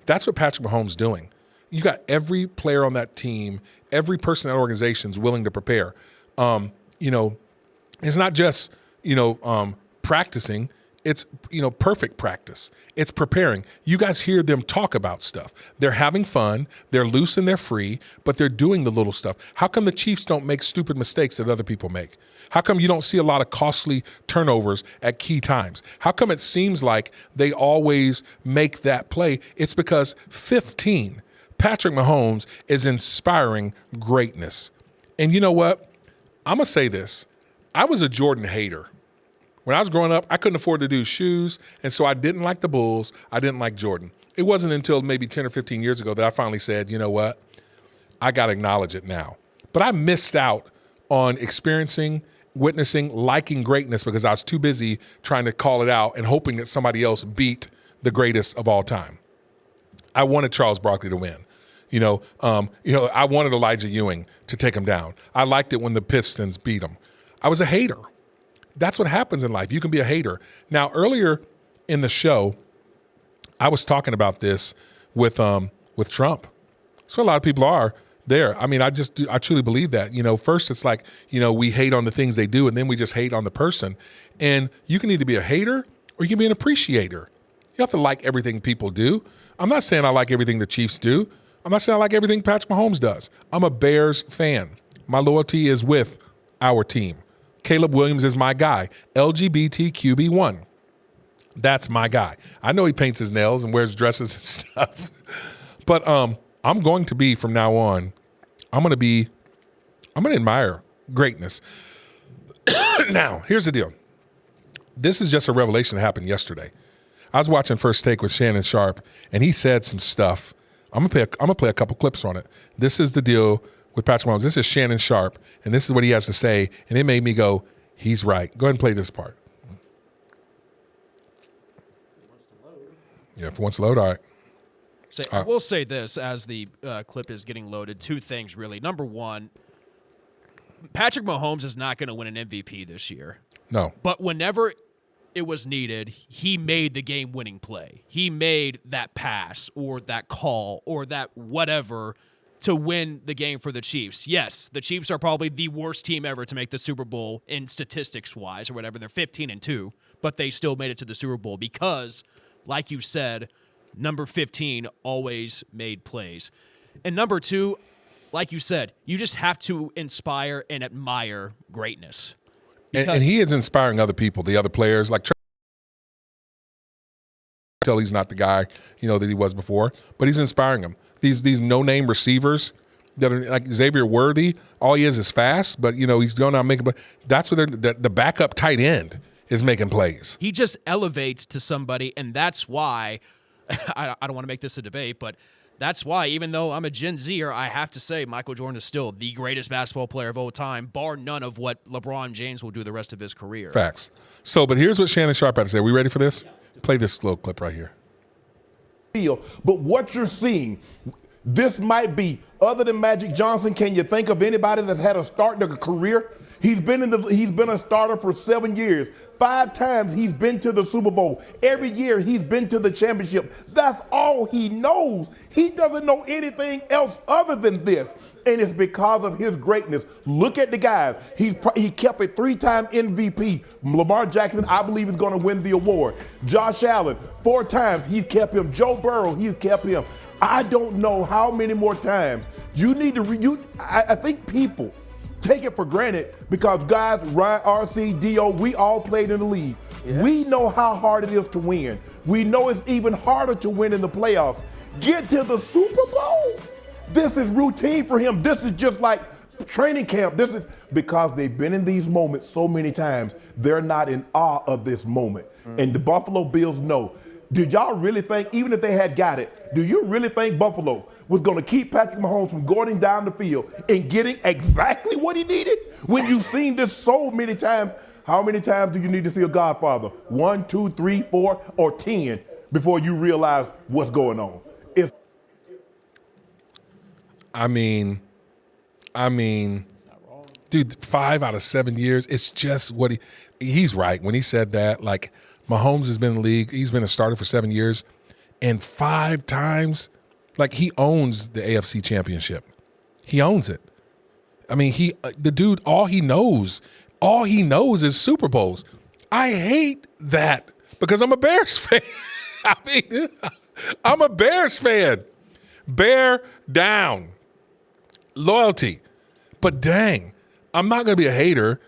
A: That's what Patrick Mahomes is doing. You got every player on that team, every person in that organization is willing to prepare. It's not just, practicing. It's, perfect practice. It's preparing. You guys hear them talk about stuff. They're having fun. They're loose and they're free, but they're doing the little stuff. How come the Chiefs don't make stupid mistakes that other people make? How come you don't see a lot of costly turnovers at key times? How come it seems like they always make that play? It's because 15, Patrick Mahomes is inspiring greatness. And you know what? I'm going to say this. I was a Jordan hater. When I was growing up, I couldn't afford to do shoes, and so I didn't like the Bulls. I didn't like Jordan. It wasn't until maybe 10 or 15 years ago that I finally said, you know what? I got to acknowledge it now. But I missed out on experiencing, witnessing, liking greatness because I was too busy trying to call it out and hoping that somebody else beat the greatest of all time. I wanted Charles Barkley to win. I wanted Elijah Ewing to take him down. I liked it when the Pistons beat him. I was a hater. That's what happens in life. You can be a hater. Now, earlier in the show, I was talking about this with Trump. So a lot of people are there. I mean, I truly believe that. First it's like, we hate on the things they do, and then we just hate on the person. And you can either be a hater or you can be an appreciator. You have to like everything people do. I'm not saying I like everything the Chiefs do. I'm not saying I like everything Patrick Mahomes does. I'm a Bears fan. My loyalty is with our team. Caleb Williams is my guy. LGBTQB1. That's my guy. I know he paints his nails and wears dresses and stuff. But I'm going to be, from now on, I'm going to admire greatness. Now, here's the deal. This is just a revelation that happened yesterday. I was watching First Take with Shannon Sharp, and he said some stuff. I'm gonna play a couple clips on it. This is the deal with Patrick Mahomes. This is Shannon Sharp, and this is what he has to say, and it made me go, he's right. Go ahead and play this part. Yeah, if it wants to load, all right.
E: I will say this as the clip is getting loaded. Two things, really. Number one, Patrick Mahomes is not going to win an MVP this year.
A: No.
E: But whenever it was needed, he made the game-winning play. He made that pass or that call or that whatever to win the game for the Chiefs. Yes, the Chiefs are probably the worst team ever to make the Super Bowl in statistics-wise or whatever. They're 15-2, but they still made it to the Super Bowl because, like you said, number 15 always made plays. And number two, like you said, you just have to inspire and admire greatness.
A: And he is inspiring other people, the other players. Like, tell he's not the guy, that he was before, but he's inspiring them. These no-name receivers that are like Xavier Worthy, all he is fast, but, he's going out making plays. That's what the backup tight end is making plays.
E: He just elevates to somebody, and that's why I don't want to make this a debate, but that's why, even though I'm a Gen Zer, I have to say Michael Jordan is still the greatest basketball player of all time, bar none of what LeBron James will do the rest of his career.
A: Facts. So, but here's what Shannon Sharp had to say. Are we ready for this? Play this little clip right here.
Q: But what you're seeing, This might be, other than Magic Johnson, can you think of anybody that's had a start in a career? He's been a starter for 7 years. 5 times he's been to the Super Bowl. Every year he's been to the championship. That's all he knows. He doesn't know anything else other than this. And it's because of his greatness. Look at the guys. He kept a 3-time MVP. Lamar Jackson, I believe, is going to win the award. Josh Allen, 4 times he's kept him. Joe Burrow, he's kept him. I don't know how many more times. You need to, I think people take it for granted because guys, Ryan, RC, Dio, we all played in the league. Yeah. We know how hard it is to win. We know it's even harder to win in the playoffs. Get to the Super Bowl. This is routine for him. This is just like training camp. This is because they've been in these moments so many times. They're not in awe of this moment. And the Buffalo Bills know. Did y'all really think, even if they had got it, do you really think Buffalo was going to keep Patrick Mahomes from going down the field and getting exactly what he needed? When you've seen this so many times, how many times do you need to see a Godfather? 1, 2, 3, 4, or 10 before you realize what's going on?
A: I mean, dude, 5 out of 7 years, it's just what he's right. When he said that, like, Mahomes has been in the league. He's been a starter for 7 years. And 5 times, like, he owns the AFC Championship. He owns it. I mean, the dude, all he knows is Super Bowls. I hate that because I'm a Bears fan. I mean, I'm a Bears fan. Bear down. Loyalty. But dang, I'm not going to be a hater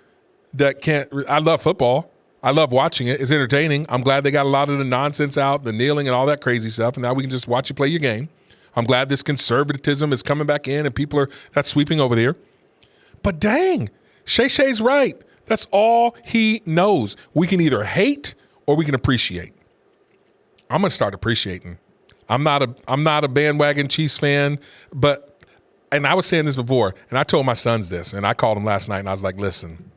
A: that can't. I love football. I love watching it. It's entertaining. I'm glad they got a lot of the nonsense out, the kneeling and all that crazy stuff, and now we can just watch you play your game. I'm glad this conservatism is coming back in and people are that's sweeping over there. But dang, Shay's right. That's all he knows. We can either hate or we can appreciate. I'm going to start appreciating. I'm not a bandwagon Chiefs fan, and I was saying this before, and I told my sons this, and I called them last night, and I was like, listen,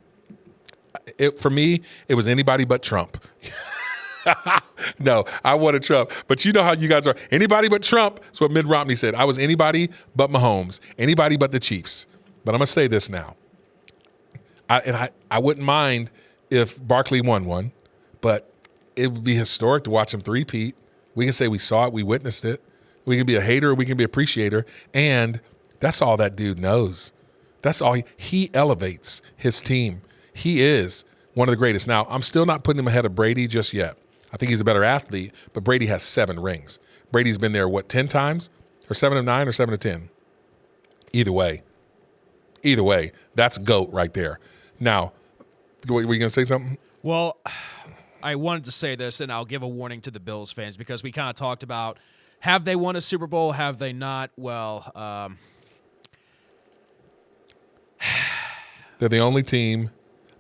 A: for me, it was anybody but Trump. No, I wanted Trump. But you know how you guys are. Anybody but Trump. That's what Mitt Romney said. I was anybody but Mahomes. Anybody but the Chiefs. But I'm going to say this now. I wouldn't mind if Barkley won one, but it would be historic to watch him three-peat. We can say we saw it, we witnessed it. We can be a hater, we can be a appreciator, and that's all that dude knows. That's all he elevates his team. He is one of the greatest. Now, I'm still not putting him ahead of Brady just yet. I think he's a better athlete, but Brady has 7 rings. Brady's been there, 10 times? Or 7 of 9 or 7 of 10? Either way, that's GOAT right there. Now, were you going to say something?
E: Well, I wanted to say this, and I'll give a warning to the Bills fans because we kind of talked about, have they won a Super Bowl? Have they not? Well,
A: they're the only team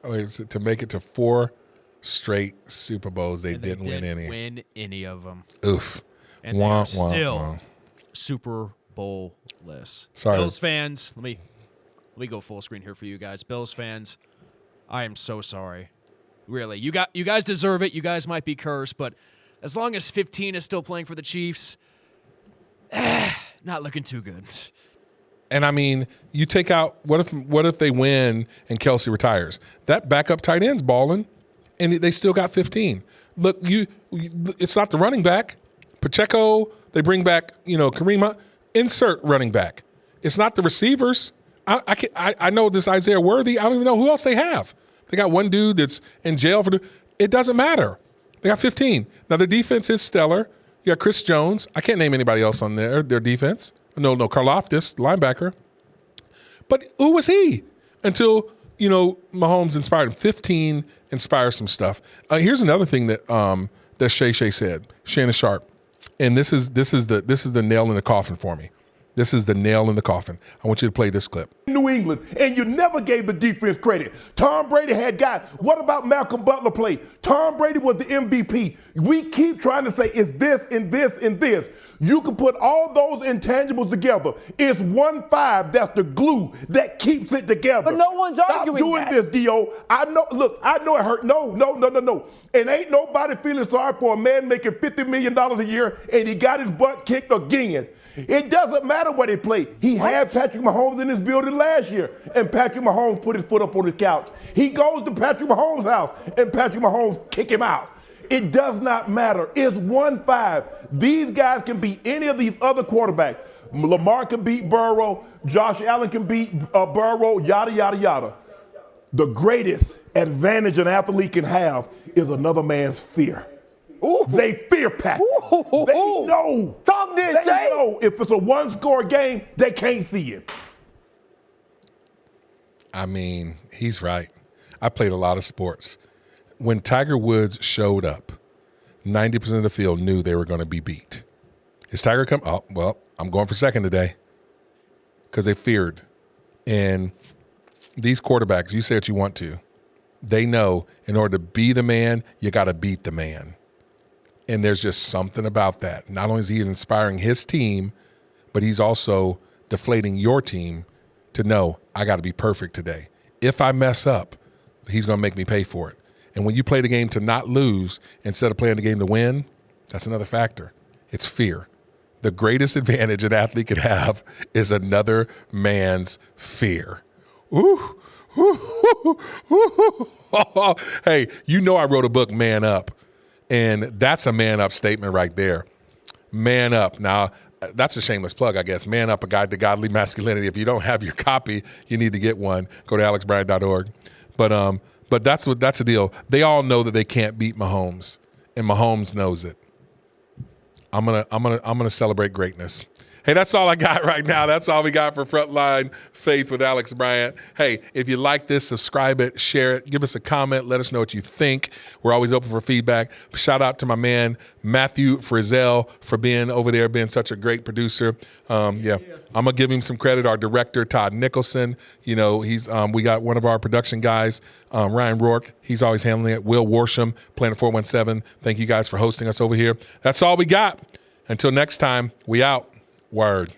A: to make it to 4 straight Super Bowls. They didn't win any of them. Oof.
E: And they're still Super Bowl-less.
A: Sorry.
E: Bills fans, let me go full screen here for you guys. Bills fans, I am so sorry. Really. You guys deserve it. You guys might be cursed, but as long as 15 is still playing for the Chiefs, not looking too good.
A: And I mean, you take out what if they win and Kelsey retires? That backup tight end's balling, and they still got 15. Look, it's not the running back. Pacheco, they bring back, Kareem Hunt, insert running back. It's not the receivers. I know this Isaiah Worthy. I don't even know who else they have. They got one dude that's in jail it doesn't matter. They got 15. Now their defense is stellar. You got Chris Jones. I can't name anybody else on their defense. No, Karlaftis, linebacker. But who was he? Until, Mahomes inspired him. 15 inspires some stuff. Here's another thing that Shay said, Shannon Sharp. And this is the nail in the coffin for me. This is the nail in the coffin. I want you to play this clip.
Q: New England, and you never gave the defense credit. Tom Brady had guys. What about Malcolm Butler play? Tom Brady was the MVP. We keep trying to say it's this and this and this. You can put all those intangibles together. It's 1-5 that's the glue that keeps it together.
H: But no one's arguing
Q: Stop doing this, D.O. I know it hurt. No. And ain't nobody feeling sorry for a man making $50 million a year and he got his butt kicked again. It doesn't matter where they play. He had Patrick Mahomes in his building last year, and Patrick Mahomes put his foot up on his couch. He goes to Patrick Mahomes' house, and Patrick Mahomes kick him out. It does not matter. It's 1-5. These guys can beat any of these other quarterbacks. Lamar can beat Burrow. Josh Allen can beat Burrow, yada, yada, yada. The greatest advantage an athlete can have is another man's fear. Ooh. They fear Patrick. Ooh. They know.
H: Talk this,
Q: They know if it's a one-score game, they can't see it.
A: I mean, he's right. I played a lot of sports. When Tiger Woods showed up, 90% of the field knew they were going to be beat. Is Tiger come? Oh, well, I'm going for second today because they feared. And these quarterbacks, you say what you want to, they know in order to be the man, you got to beat the man. And there's just something about that. Not only is he inspiring his team, but he's also deflating your team to know I got to be perfect today. If I mess up, he's going to make me pay for it. And when you play the game to not lose instead of playing the game to win, that's another factor. It's fear. The greatest advantage an athlete could have is another man's fear. Ooh. Ooh. Ooh. Hey, you know I wrote a book, Man Up. And that's a man up statement right there. Man up. Now, that's a shameless plug, I guess. Man Up, A Guide to Godly Masculinity. If you don't have your copy, you need to get one. Go to alexbryant.org. But that's the deal. They all know that they can't beat Mahomes, and Mahomes knows it. I'm gonna celebrate greatness. Hey, that's all I got right now. That's all we got for Frontline Faith with Alex Bryant. Hey, if you like this, subscribe it, share it, give us a comment, let us know what you think. We're always open for feedback. Shout out to my man, Matthew Frizzell, for being over there, being such a great producer. I'm going to give him some credit. Our director, Todd Nicholson, he's we got one of our production guys, Ryan Rourke. He's always handling it. Will Worsham, Planet 417. Thank you guys for hosting us over here. That's all we got. Until next time, we out. Word.